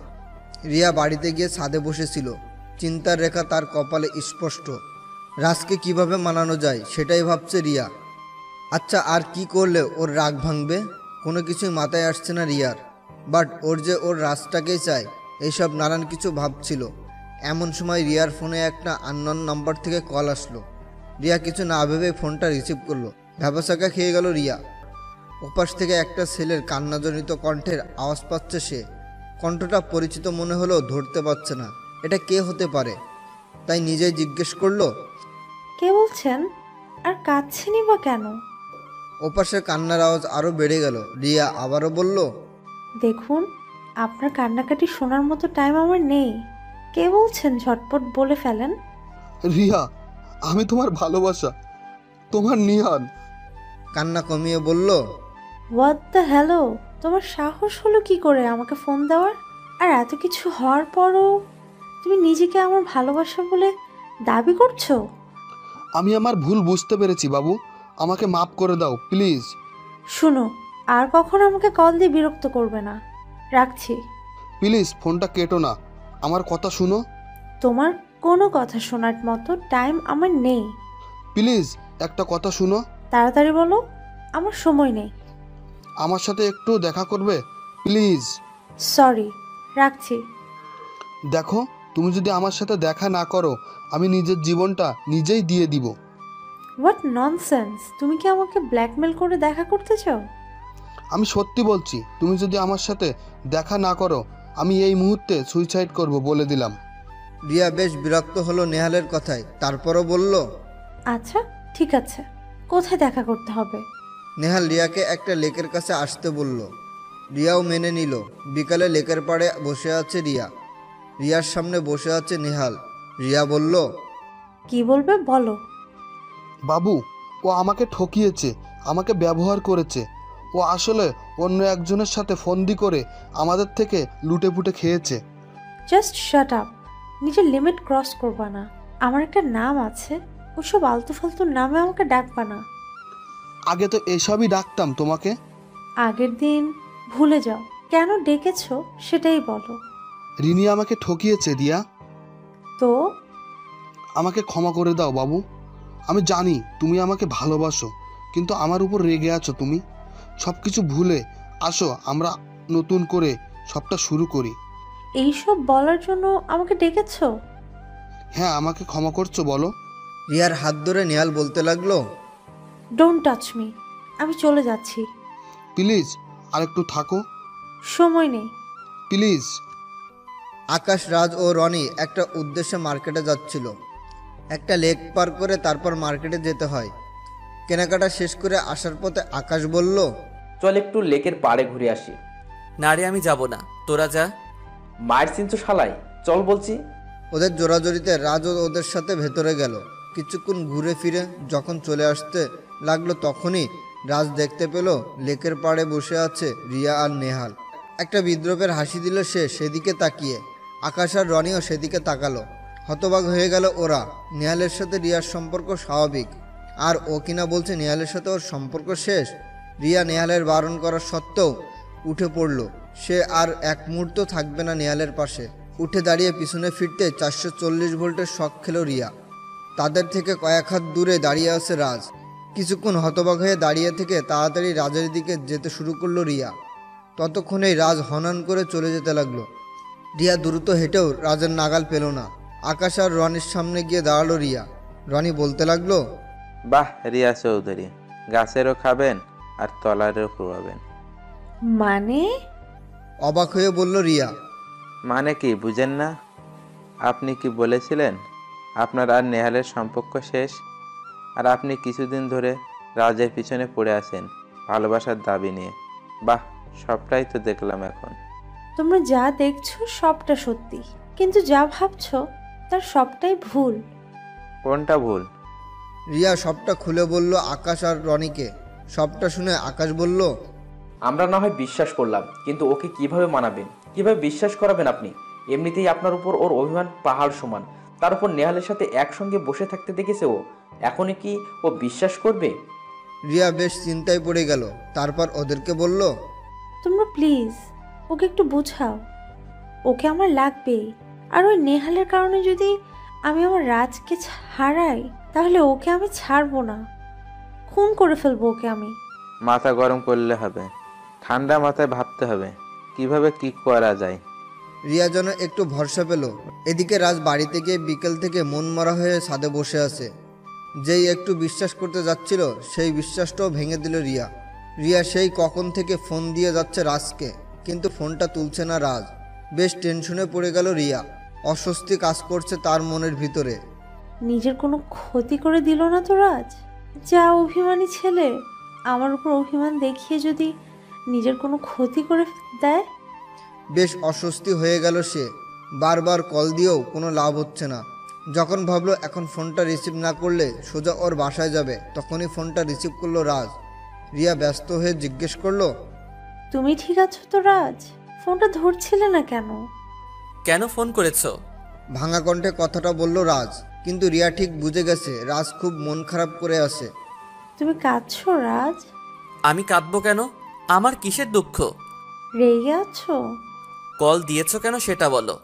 রিয়া বাড়িতে গিয়ে ছাদে বসেছিল, চিন্তার রেখা তার কপালে স্পষ্ট। রাজকে কিভাবে মানানো যায় সেটাই ভাবছে রিয়া। আচ্ছা, আর কি করলে ওর রাগ ভাঙবে? কোনো কিছুই মাথায় আসছে না রিয়ার। বাট ওর যে ওর রাজটাকেই চায়, এইসব নানান কিছু ভাবছিল। এমন সময় রিয়ার ফোনে একটা আননোন নাম্বার থেকে কল আসলো। রিয়া কিছু না ভেবে ফোনটা রিসিভ করলো। ভ্যাবাসাকা খেয়ে গেল রিয়া। ওপাশ থেকে একটা ছেলের কান্নাজনিত কণ্ঠের আওয়াজ পাচ্ছে সে। কণ্ঠটা পরিচিত মনে হলেও ধরতে পারছে না এটা কে হতে পারে, তাই নিজেই জিজ্ঞেস করলো, কে বলছেন? আর কাঁদছেনই বা কেন? ওপাশে কান্নার আওয়াজ আরও বেড়ে গেল। রিয়া আবারও বলল, দেখুন, আপনার কান্নাকাটি শোনার মতো টাইম আমার নেই। কে বলছেন ঝটপট বলে ফেলেন। রিয়া, আমি তোমার ভালোবাসা, তোমার নিহান। কান্না কমিয়ে বলল, হোয়াট দ্য হ্যালো, তোমার সাহস হলো কি করে আমাকে ফোন দেওয়ার? আর এত কিছু হওয়ার পরও তুমি নিজেকে আমার ভালোবাসা বলে দাবি করছো? আমি আমার ভুল বুঝতে পেরেছি বাবু, আমাকে মাফ করে দাও প্লিজ। শুনো, আর কখনো আমাকে কল দিয়ে বিরক্ত করবে না। রাখছি। প্লিজ ফোনটা কেটো না, আমার কথা শুনো। তোমার কোনো কথা শোনার মতো টাইম আমার নেই। প্লিজ একটা কথা শুনো। তাড়াতাড়ি বলো, আমার সময় নেই। আমার সাথে একটু দেখা করবে প্লিজ? সরি, রাখছি। দেখো, তুমি যদি আমার সাথে দেখা না করো, আমি নিজের জীবনটা নিজেই দিয়ে দিব। হোয়াট ননসেন্স, তুমি কি আমাকে ব্ল্যাকমেল করে দেখা করতে চাও? আমি সত্যি বলছি, তুমি যদি আমার সাথে দেখা না করো, আমি এই মুহূর্তে সুইসাইড করব বলে দিলাম। রিয়া বেশ বিরক্ত হলো নেহালের কথায়, তারপরও বলল, আচ্ছা ঠিক আছে, কোথায় দেখা করতে হবে? নেহাল রিয়াকে একটা লেকের কাছে আসতে বলল। রিয়াও মেনে নিল। বিকালে লেকের পাড়ে বসে আছে রিয়া, রিয়ার সামনে বসে আছে নেহাল। রিয়া বলল, কি বলবে বলো। বাবু, ও আমাকে ঠকিয়েছে, আমাকে ব্যবহার করেছে। ও আসলে অন্য একজনের সাথে ফন্দি করে আমাদের থেকে লুটে পুটে খেয়েছে। জাস্ট শাট আপ, নিজের লিমিট ক্রস করবা না। আমার একটা নাম আছে, ওসব আলতু ফালতু নামে আমাকে ডাকবা না। আগে তো এসবই ডাকতাম তোমাকে। আগের দিন ভুলে যাও, কেন ডেকেছো সেটাই বলো। রিনি আমাকে ঠকিয়েছে রিয়া, তো আমাকে ক্ষমা করে দাও বাবু। আমি জানি তুমি আমাকে ভালোবাসো, কিন্তু আমার উপর রেগে আছো তুমি। সব কিছু ভুলে আসো, আমরা নতুন করে সবটা শুরু করি। এইসব বলার জন্য আমাকে ডেকেছো? হ্যাঁ, আমাকে ক্ষমা করছো বলো। রিয়ার হাত ধরে নেহাল বলতে লাগলো, ডোন্ট টাচ মি, আমি চলে যাচ্ছি। প্লিজ আরেকটু থাকো। সময় নেই। প্লিজ। আকাশ, রাজ ও রনি একটা উদ্দেশ্যে মার্কেটে যাচ্ছিল। একটা লেক পার করে তারপর মার্কেটে যেতে হয়। কেনাকাটা শেষ করে আসার পথে আকাশ বলল, চল একটু লেকের পাড়ে ঘুরে আসি। না রে, আমি যাব না, তোরা যা। মায়ের চিনছো শালাই, চল বলছি। ওদের জোরাজোরিতে রাজও ওদের সাথে ভেতরে গেল। কিছুক্ষণ ঘুরে ফিরে যখন চলে আসতে লাগলো, তখনই রাজ দেখতে পেল লেকের পাড়ে বসে আছে রিয়া আর নেহাল। একটা বিদ্রোহের হাসি দিল সে সেদিকে তাকিয়ে। আকাশ আর রনিও সেদিকে তাকালো। হতবাক হয়ে গেল ওরা। নেহালের সাথে রিয়ার সম্পর্ক স্বাভাবিক, আর ও কিনা বলছে নেহালের সাথে ওর সম্পর্ক শেষ। রিয়া নেহালের বারণ করার সত্ত্বেও উঠে পড়ল। সে আর এক মুহূর্ত থাকবে না নেহালের পাশে। উঠে দাঁড়িয়ে পিছনে ফিরতে 440 ভোল্টের শক খেল রিয়া। তাদের থেকে কয়েক হাত দূরে দাঁড়িয়ে আছে রাজ। কিছুক্ষণ হতবাক হয়ে দাঁড়িয়ে থেকে তাড়াতাড়ি রাজের দিকে যেতে শুরু করলো রিয়া। ততক্ষণেই রাজ হনন করে চলে যেতে লাগলো। রিয়া দ্রুত হেঁটেও রাজের নাগাল পেল না। আকাশ আর রনির সামনে গিয়ে দাঁড়ালো রিয়া। রনি বলতে লাগলো, বাহ রিয়া চৌধুরী, গাছেরও খাবেন আর তলারেও খুয়াবেন। মানে? অবাক হয়ে বলল রিয়া। মানে কি বুঝেন না? আপনি কি বলেছিলেন আপনার আর নেহালের সম্পর্ক শেষ, আর আপনি কিছুদিন ধরে রাজের পিছনে পড়ে আছেন ভালোবাসার দাবি নিয়ে। বাহ, সবটাই তো দেখলাম এখন। তোমরা যা দেখছো সবটা সত্যি, কিন্তু যা ভাবছো তার সবটাই ভুল। কোনটা ভুল? রিয়া সবটা খুলে বলল আকাশ আর রনিকে। সবটা শুনে আকাশ বলল, আমরা না হয় বিশ্বাস করলাম, কিন্তু ওকে কিভাবে মানাবেন, কিভাবে বিশ্বাস করাবেন আপনি? এমনিতেই আপনার উপর ওর অভিমান পাহাড় সমান, তার উপর নেহালের সাথে একসঙ্গে বসে থাকতে দেখেছে ও, এখনই কি ও বিশ্বাস করবে? রিয়া বেশ চিন্তায় পড়ে গেল। তারপর ওদেরকে বলল, তোমরা প্লিজ ওকে একটু বোঝাও, ওকে আমার লাগবে। আর ওই নেহালের কারণে যদি আমি আমার রাজকে হারাই, তাহলে ওকে আমি ছাড়বো না, খুন করে ফেলবো ওকে আমি। মাথা গরম করলে হবে, ঠান্ডা মাথায় ভাবতে হবে কিভাবে কি করা যায়। রিয়া যেন একটু ভরসা পেল। এদিকে রাজ বাড়িতে গিয়ে বিকেল থেকে মন মরা হয়ে ছাদে বসে আছে। যেই একটু বিশ্বাস করতে যাচ্ছিল সেই বিশ্বাসটাও ভেঙে দিল রিয়া। রিয়া সেই কখন থেকে ফোন দিয়ে যাচ্ছে রাজকে, কিন্তু ফোনটা তুলছে না রাজ। বেশ টেনশনে পড়ে গেল রিয়া। অস্বস্তি কাজ করছে তার মনের ভিতরে। নিজের কোনো ক্ষতি করে দিল না তো রাজ? যা অভিমানী ছেলে, আমার উপর অভিমান দেখিয়ে যদি নিজের কোনো ক্ষতি করে দেয়। বেশ অস্বস্তি হয়ে গেল সে। বারবার কল দিয়েও কোনো লাভ হচ্ছে না। যখন ভাবলো এখন ফোনটা রিসিভ না করলে সোজা ওর বাসায় যাবে, তখনই ফোনটা রিসিভ করলো রাজ। রিয়া ব্যস্ত হয়ে জিজ্ঞেস করলো, তুমি ঠিক আছো তো রাজ? ফোনটা ধরছিলে না কেন? কেন ফোন করেছো? ভাঙা কণ্ঠে কথাটা বলল রাজ। কিন্তু রিয়া ঠিক বুঝে গেছে রাজ খুব মন খারাপ করে আছে। তুমি কাঁদছো রাজ? আমি কাঁদবো কেন? আমার কিসের দুঃখ? রেগে আছো? কল দিয়েছো কেন সেটা বলো।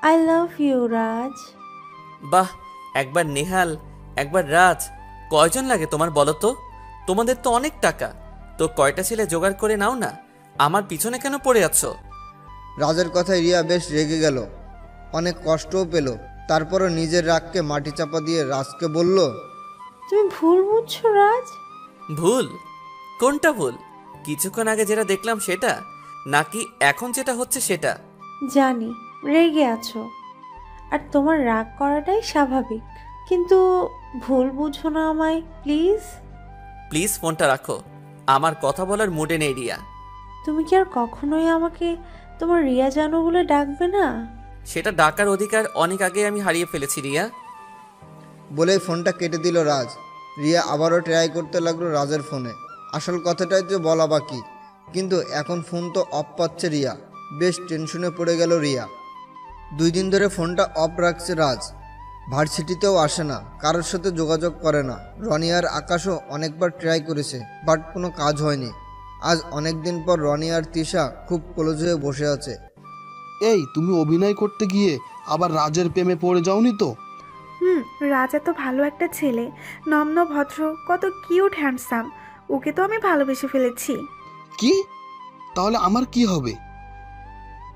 আই লাভ ইউ রাজ। বাহ, একবার নেহাল একবার রাজ, কয়জন লাগে তোমার বলো তো? তোমাদের তো অনেক টাকা, তো কয়টা ছেলে জোগাড় করে নাও না, আমার পিছনে কেন পড়ে আছো? রাজের কথায় রিয়া বেশ রেগে গেল, অনেক কষ্টও পেল। তারপরও নিজের রাগকে মাটি চাপা দিয়ে রাজকে বলল, তুমি ভুল বুঝছো রাজ। ভুল? কোনটা ভুল? কিছুক্ষণ আগে যেটা দেখলাম সেটা, নাকি এখন যেটা হচ্ছে সেটা? জানি রেগে আছো, আর তোমার রাগ করাটাই স্বাভাবিক, কিন্তু ভুল বুঝো না আমায় প্লিজ। প্লিজ ফোনটা রাখো, আমার কথা বলার মুডে নেই রিয়া। তুমি কি আর কখনোই আমাকে তোমার রিয়া জানো বলে ডাকবে না? সেটা ডাকার অধিকার অনেক আগে আমি হারিয়ে ফেলেছি রিয়া। বলেই ফোনটা কেটে দিল রাজ। রিয়া আবারও ট্রাই করতে লাগলো রাজের ফোনে। আসল কথাটাই তো বলা বাকি, কিন্তু এখন ফোন তো অফ পাচ্ছে রিয়া। বেশ টেনশনে পড়ে গেল রিয়া। 2 দিন ধরে ফোনটা অফ রাখছে রাজ। ভার্সিটিতেও আসে না, কারোর সাথে যোগাযোগ করে না। রনি আর আকাশও অনেকবার ট্রাই করেছে, বাট কোনো কাজ হয়নি। আজ অনেক দিন পর রনি আর তিশা খুব ক্লোজ হয়ে বসে আছে। এই তুমি অভিনয় করতে গিয়ে আবার রাজের প্রেমে পড়ে যাওনি তো? রাজা তো ভালো একটা ছেলে, নম্র ভদ্র, কত কিউট হ্যান্ডসাম। ওকে তো আমি ভালোবেসে ফেলেছি। কি? তাহলে আমার কি হবে?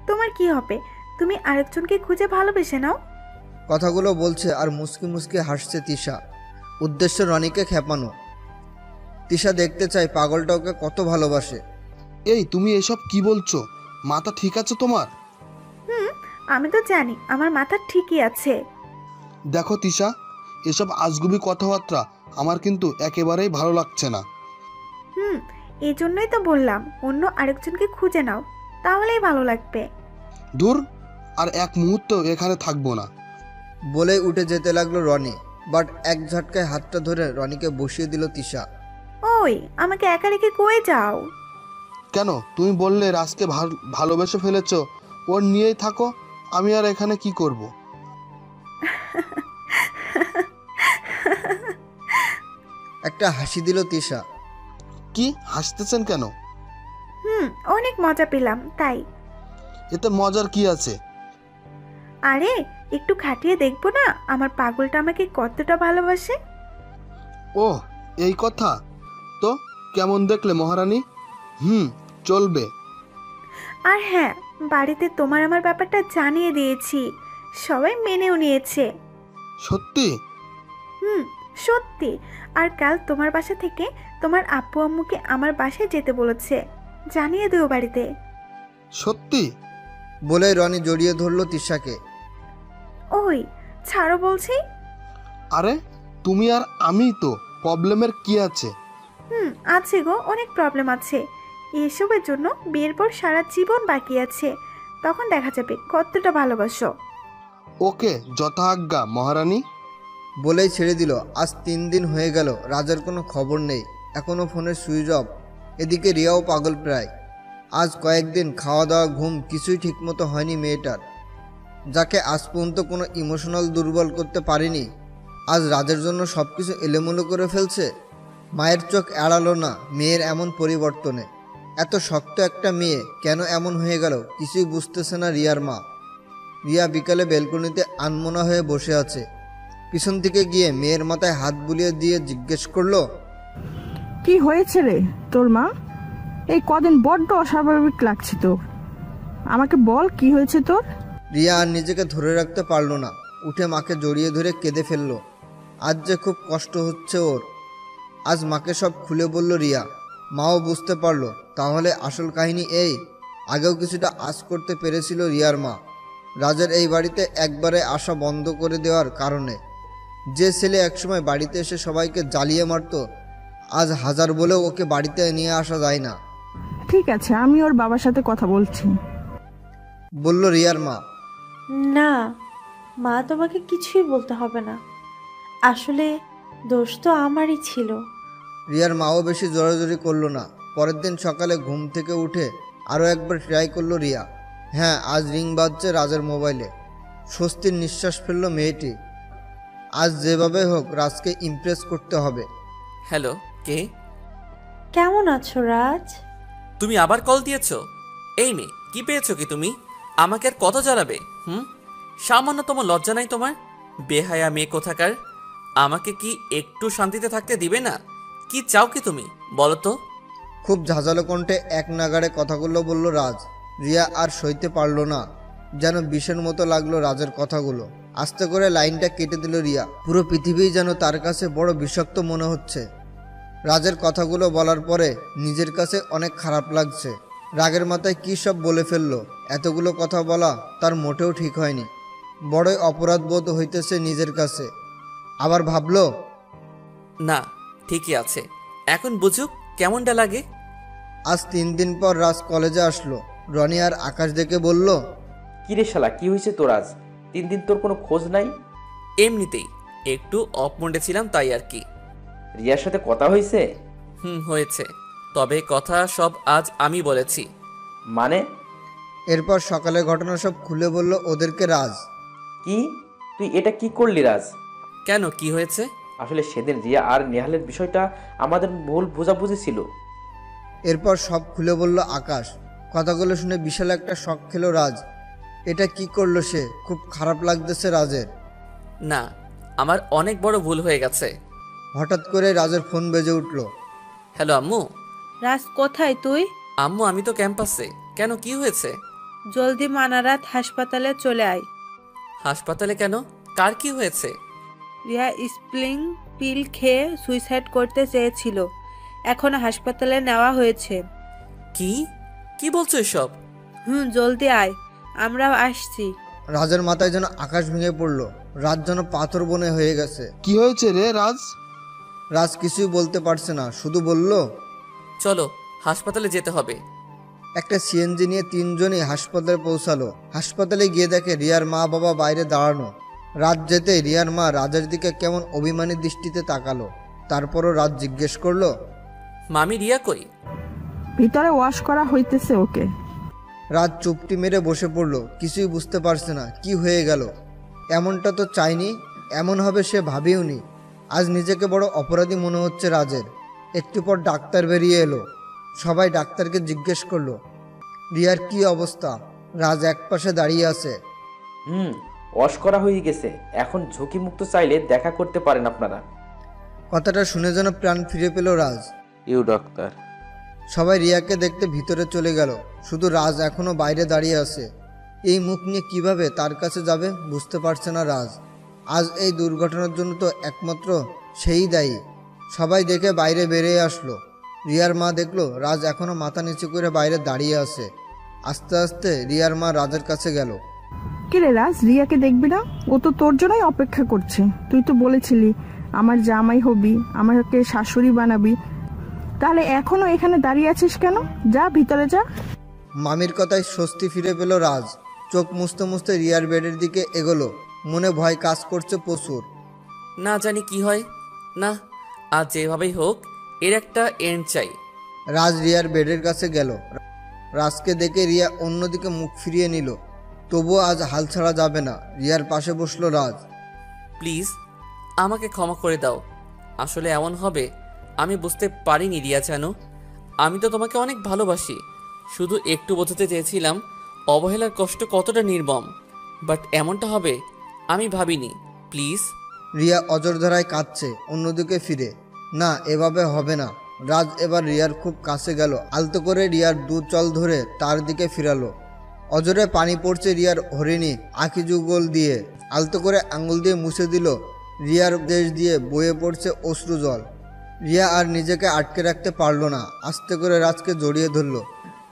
তোমার কি হবে? তুমি আরেকজনকে খুঁজে ভালোবেসে নাও। কথাগুলো বলছে আর মুচকি মুচকি হাসছে তিশা। উদ্দেশ্য রনিকে খেপানো। তিশা দেখতে চায় পাগলটা ওকে কত ভালোবাসে। এই তুমি এসব কি বলছো? মাথা ঠিক আছে তোমার? আমি তো জানি আমার মাথা ঠিকই আছে। দেখো তিশা, এসব আজগুবি কথাবার্তা আমার কিন্তু একেবারেই ভালো লাগছে না। এই জন্যই তো বললাম অন্য আরেকজনকে খুঁজে নাও, তাহলেই ভালো লাগবে। দূর, আর এক মুহূর্ত এখানে থাকবো না। বলে উঠে যেতে লাগলো রনি, বাট এক ঝটকায় হাতটা ধরে রনিকে বসিয়ে দিল তিশা। ওই, আমাকে একা রেখে কই যাও? কেন? তুমি বললে রাজকে ভালোবেসে ফেলেছো, ওর নিয়েই থাকো, আমি আর এখানে কি করব? একটা হাসি দিল তিশা। কি হাসতেছেন কেন? অনেক মজা পেলাম তাই। এতে মজার কি আছে? আরে একটু খাটিয়ে দেখবো না আমার পাগলটা আমাকে কতটা ভালোবাসে। ও এই কথা, তো কেমন দেখলে মহারানী? চলবে। আর হ্যাঁ, বাড়িতে তোমার আমার ব্যাপারটা জানিয়ে দিয়েছি, সবাই মেনেও নিয়েছে। সত্যি? সত্যি। আর কাল তোমার বাসা থেকে তোমার আব্বু আম্মুকে আমার বাসায় যেতে বলেছে, জানিয়ে দিও বাড়িতে। সত্যি? বলে রনি জড়িয়ে ধরলো তিশাকে। ওই ছাড়ো বলছি। আরে তুমি আর আমি তো, প্রবলেমের কি আছে? আছে গো, অনেক প্রবলেম আছে। এসবের জন্য বিয়ের পর সারা জীবন বাকি আছে, তখন দেখা যাবে কতটা ভালোবাসো। ওকে, যথাজ্ঞা মহারানী। বলেই ছেড়ে দিল। আজ 3 দিন হয়ে গেল, রাজের কোনো খবর নেই, এখনও ফোনের সুইচ অফ। এদিকে রিয়াও পাগল প্রায়। আজ কয়েকদিন খাওয়া দাওয়া ঘুম কিছুই ঠিকমতো হয়নি মেয়েটার, যাকে আজ পর্যন্ত কোনো ইমোশনাল দুর্বল করতে পারেনি, আজ রাজের জন্য সব কিছু এলোমেলো করে ফেলছে। মায়ের চোখ এড়ালো না মেয়ের এমন পরিবর্তনে। এত শক্ত একটা মেয়ে কেন এমন হয়ে গেল কিছুই বুঝতেছে না রিয়ার মা। রিয়া বিকালে বেলকনিতে আনমনা হয়ে বসে আছে। পিছন থেকে গিয়ে মেয়ের মাথায় হাত বুলিয়ে দিয়ে জিজ্ঞেস করলো, কি হয়েছে রে তোর মা? এই কদিন বড্ড অস্বাভাবিক লাগছে তো, আমাকে বল কি হয়েছে তোর? রিয়া আর নিজেকে ধরে রাখতে পারলো না, উঠে মাকে জড়িয়ে ধরে কেঁদে ফেললো। আজ যে খুব কষ্ট হচ্ছে ওর। আজ মাকে সব খুলে বলল রিয়া। মাও বুঝতে পারলো তাহলে আসল কাহিনী এই। আগেও কিছুটা আঁচ করতে পেরেছিল রিয়ার মা রাজের এই বাড়িতে একবারে আসা বন্ধ করে দেওয়ার কারণে। যে ছেলে একসময় বাড়িতে এসে সবাইকে জ্বালিয়ে মারত, আজ হাজার বলেও ওকে বাড়িতে নিয়ে আসা যায় না। ঠিক আছে, আমি ওর বাবার সাথে কথা বলছি, বলল রিয়ার মা। না মা, তোমাকে কিছুই বলতে হবে না, আসলে দোষ তো আমারই ছিল। রিয়ার মাও বেশি জোরাজোরি করলো না। পরের দিন সকালে ঘুম থেকে উঠে আরও একবার ট্রাই করলো রিয়া। হ্যাঁ, আজ রিং বাজছে রাজের মোবাইলে। স্বস্তির নিঃশ্বাস ফেললো মেয়েটি। আজ যেভাবে হোক রাজকে ইমপ্রেস করতে হবে। হ্যালো, কে? কেমন আছো রাজ? তুমি আবার কল দিয়েছো? এই মেয়ে, কি পেয়েছো কি তুমি? আমাকে আর কত জ্বালাবে? সামান্যতম লজ্জা নাই তোমার? বেহায়া মেয়ে কোথাকার, আমাকে কি একটু শান্তিতে থাকতে দিবে না? কি চাও কি তুমি, বলো তো? খুব ঝাঁঝালো কণ্ঠে এক নাগাড়ে কথাগুলো বলল রাজ। রিয়া আর সইতে পারল না, যেন বিষের মতো লাগলো রাজের কথাগুলো। আস্তে করে লাইনটা কেটে দিল রিয়া। পুরো পৃথিবী যেন তার কাছে বড় বিষাক্ত মনে হচ্ছে। রাজের কথাগুলো বলার পরে নিজের কাছে অনেক খারাপ লাগছে। রাগের মাথায় কী সব বলে ফেললো। এতগুলো কথা বলা তার মোটেও ঠিক হয়নি। বড়ই অপরাধ বোধ হইতেছে নিজের কাছে। আবার ভাবলো, না, ঠিকই আছে, এখন বুঝুক কেমনটা লাগে। আজ 3 দিন পর রাজ কলেজে আসলো। রনি আর আকাশ দেখে বলল, কিরে শালা, কি হয়েছে তোর আজ? 3 দিন তোর কোনো খোঁজ নাই? এমনিতেই একটু অফ মুডে ছিলাম, তাই আর কি। রিয়ার সাথে কথা হয়েছে? হয়েছে, তবে কথা সব আজ আমি বলেছি। মানে? এরপর সকালের ঘটনা সব খুলে বলল ওদেরকে রাজ। কি? তুই এটা কি করলি রাজ? কেন, কি হয়েছে? আসলে সেদিন রিয়া আর নেহালের বিষয়টা আমাদের ভুল বোঝাবুঝি ছিল। এরপর সব খুলে বলল আকাশ। কথাগুলো শুনে বিশাল একটা শক খেলো রাজ। এটা কি করলো সে? খুব খারাপ লাগতেছে রাজের। না, আমার অনেক বড় ভুল হয়ে গেছে। হঠাৎ করে রাজের ফোন বেজে উঠল। হ্যালো আম্মু। রাজ, কোথায় তুই? আম্মু, আমি তো ক্যাম্পাসে। কেন, কি হয়েছে? জলদি মানারাত হাসপাতালে চলে আয়। হাসপাতালে কেন? কার কি হয়েছে? রিয়া স্প্লিং পিল খেয়ে সুইসাইড করতে চেয়েছিল, এখন হাসপাতালে নেওয়া হয়েছে। কি কি বলছো এসব? জলদি আয়, আমরাও আসছি। রাজের মাথায় যেন আকাশ ভেঙে পড়ল। রাজ যেন পাথর বনে হয়ে গেছে। কি হয়েছে রে রাজ? রাজ কিছুই বলতে পারছে না, শুধু বলল, চলো হাসপাতালে যেতে হবে। একটা সিএনজি নিয়ে 3 জনই হাসপাতালে পৌঁছালো। হাসপাতালে গিয়ে দেখে রিয়ার মা বাবা বাইরে দাঁড়ানো। রাত যেতে রিয়ার মা রাজের দিকে কেমন অভিমানী দৃষ্টিতে তাকালো। তারপরও রাজ জিজ্ঞেস করলো, মামি, রিয়া কই? ভিতরে ওয়াশ করা হইতেছে ওকে। রাজ চুপটি মেরে বসে পড়ল। কিছুই বুঝতে পারছে না কি হয়ে গেল। এমনটা তো চাইনি, এমন হবে সে ভাবেওনি। আজ নিজেকে বড় অপরাধী মনে হচ্ছে রাজের। একটু পর ডাক্তার বেরিয়ে এলো। সবাই ডাক্তারকে জিজ্ঞেস করলো রিয়ার কি অবস্থা। রাজ একপাশে দাঁড়িয়ে আছে। ওয়াশ করা হয়ে গেছে, এখন ঝুঁকিমুক্ত চাইলে দেখা করতে পারেন আপনারা। কথাটা শুনে যেন প্রাণ ফিরে পেল রাজ। You doctor. সবাই রিয়াকে দেখতে ভিতরে চলে গেল। শুধু রাজ এখনো বাইরে দাঁড়িয়ে আছে। এই মুখ নিয়ে কিভাবে তার কাছে যাবে বুঝতে পারছে না রাজ। আজ এই দুর্ঘটনার জন্য তো একমাত্র সেই দায়ী। সবাই দেখে বাইরে বেরিয়ে আসলো। রিয়ার মা দেখলো রাজ এখনো মাথা নিচু করে বাইরে দাঁড়িয়ে আছে। আস্তে আস্তে রিয়ার মা রাজের কাছে গেল। কিরে রাজ, রিয়াকে দেখবি না? ও তো তোর জন্যই অপেক্ষা করছে। তুই তো বলেছিলি আমার জামাই হবি, আমাকে শাশুড়ি বানাবি। তাহলে এখনো এখানে দাঁড়িয়ে আছিস কেন? যা ভিতরে যা। মামির কথায় স্বস্তি ফিরে পেল রাজ। চোখ মুছতে মুছতে রিয়ার বেডের দিকে এগোলো। মনে ভয় কাজ করছে প্রচুর। না জানি কি হয়। না, আজ যেভাবেই হোক এর একটা এন্ড চাই। রাজ রিয়ার বেডের কাছে গেল। রাজকে দেখে রিয়া অন্যদিকে মুখ ফিরিয়ে নিল। তবুও আজ হাল ছাড়া যাবে না। রিয়ার পাশে বসলো রাজ। প্লিজ আমাকে ক্ষমা করে দাও। আসলে এমন হবে আমি বুঝতে পারিনি রিয়া। জানো, আমি তো তোমাকে অনেক ভালোবাসি। শুধু একটু বোঝাতে চেয়েছিলাম অবহেলার কষ্ট কতটা নির্মম, বাট এমনটা হবে আমি ভাবিনি। প্লিজ। রিয়া অজরধারায় কাঁদছে অন্যদিকে ফিরে। না, এভাবে হবে না। রাজ এবার রিয়ার খুব কাছে গেল। আলতো করে রিয়ার দু চল ধরে তার দিকে ফিরালো। অজরে পানি পড়ছে রিয়ার হরিণী আঁখি যুগল দিয়ে। আলতো করে আঙুল দিয়ে মুছে দিল। রিয়ার দেশ দিয়ে বয়ে পড়ছে অশ্রু জল। রিয়া আর নিজেকে আটকে রাখতে পারল না। আস্তে করে রাজকে জড়িয়ে ধরল।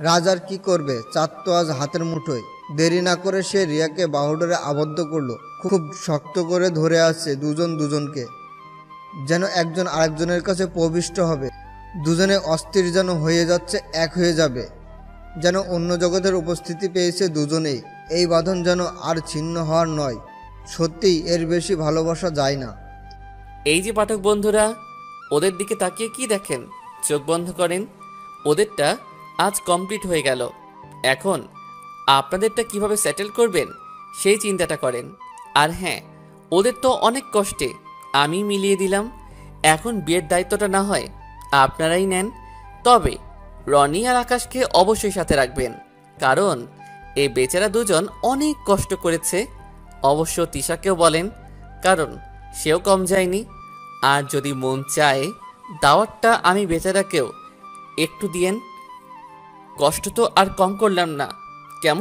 রাজ আর কি করবে, চাঁদ তো আজ হাতের মুঠোয়। দেরি না করে সে রিয়াকে বাহুডোরে আবদ্ধ করলো। খুব শক্ত করে ধরে আছে দুজন দুজনকে, যেন একজন আরেকজনের কাছে প্রবিষ্ট হবে। দুজনে অস্থির যেন হয়ে যাচ্ছে, এক হয়ে যাবে। যেন অন্য জগতের উপস্থিতি পেয়েছে দুজনেই। এই বাঁধন যেন আর ছিন্ন হওয়ার নয়। সত্যিই এর বেশি ভালোবাসা যায় না। এই যে পাঠক বন্ধুরা, ওদের দিকে তাকিয়ে কি দেখেন? চোখ বন্ধ করেন। ওদেরটা আজ কমপ্লিট হয়ে গেল। এখন আপনাদেরটা কিভাবে সেটেল করবেন সেই চিন্তাটা করেন। আর হ্যাঁ, ওদের তো অনেক কষ্টে আমি মিলিয়ে দিলাম। এখন বিয়ের দায়িত্বটা না হয় আপনারাই নেন। তবে রনি আর আকাশকে অবশ্যই সাথে রাখবেন, কারণ এই বেচারা দুজন অনেক কষ্ট করেছে। অবশ্য তিশাকেও বলেন, কারণ সেও কম যায়নি। আর যদি মন চায় দাওয়াতটা আমি বেচারাকেও একটু দিয়েন। কষ্ট তো আর কম করলাম না, কেমন?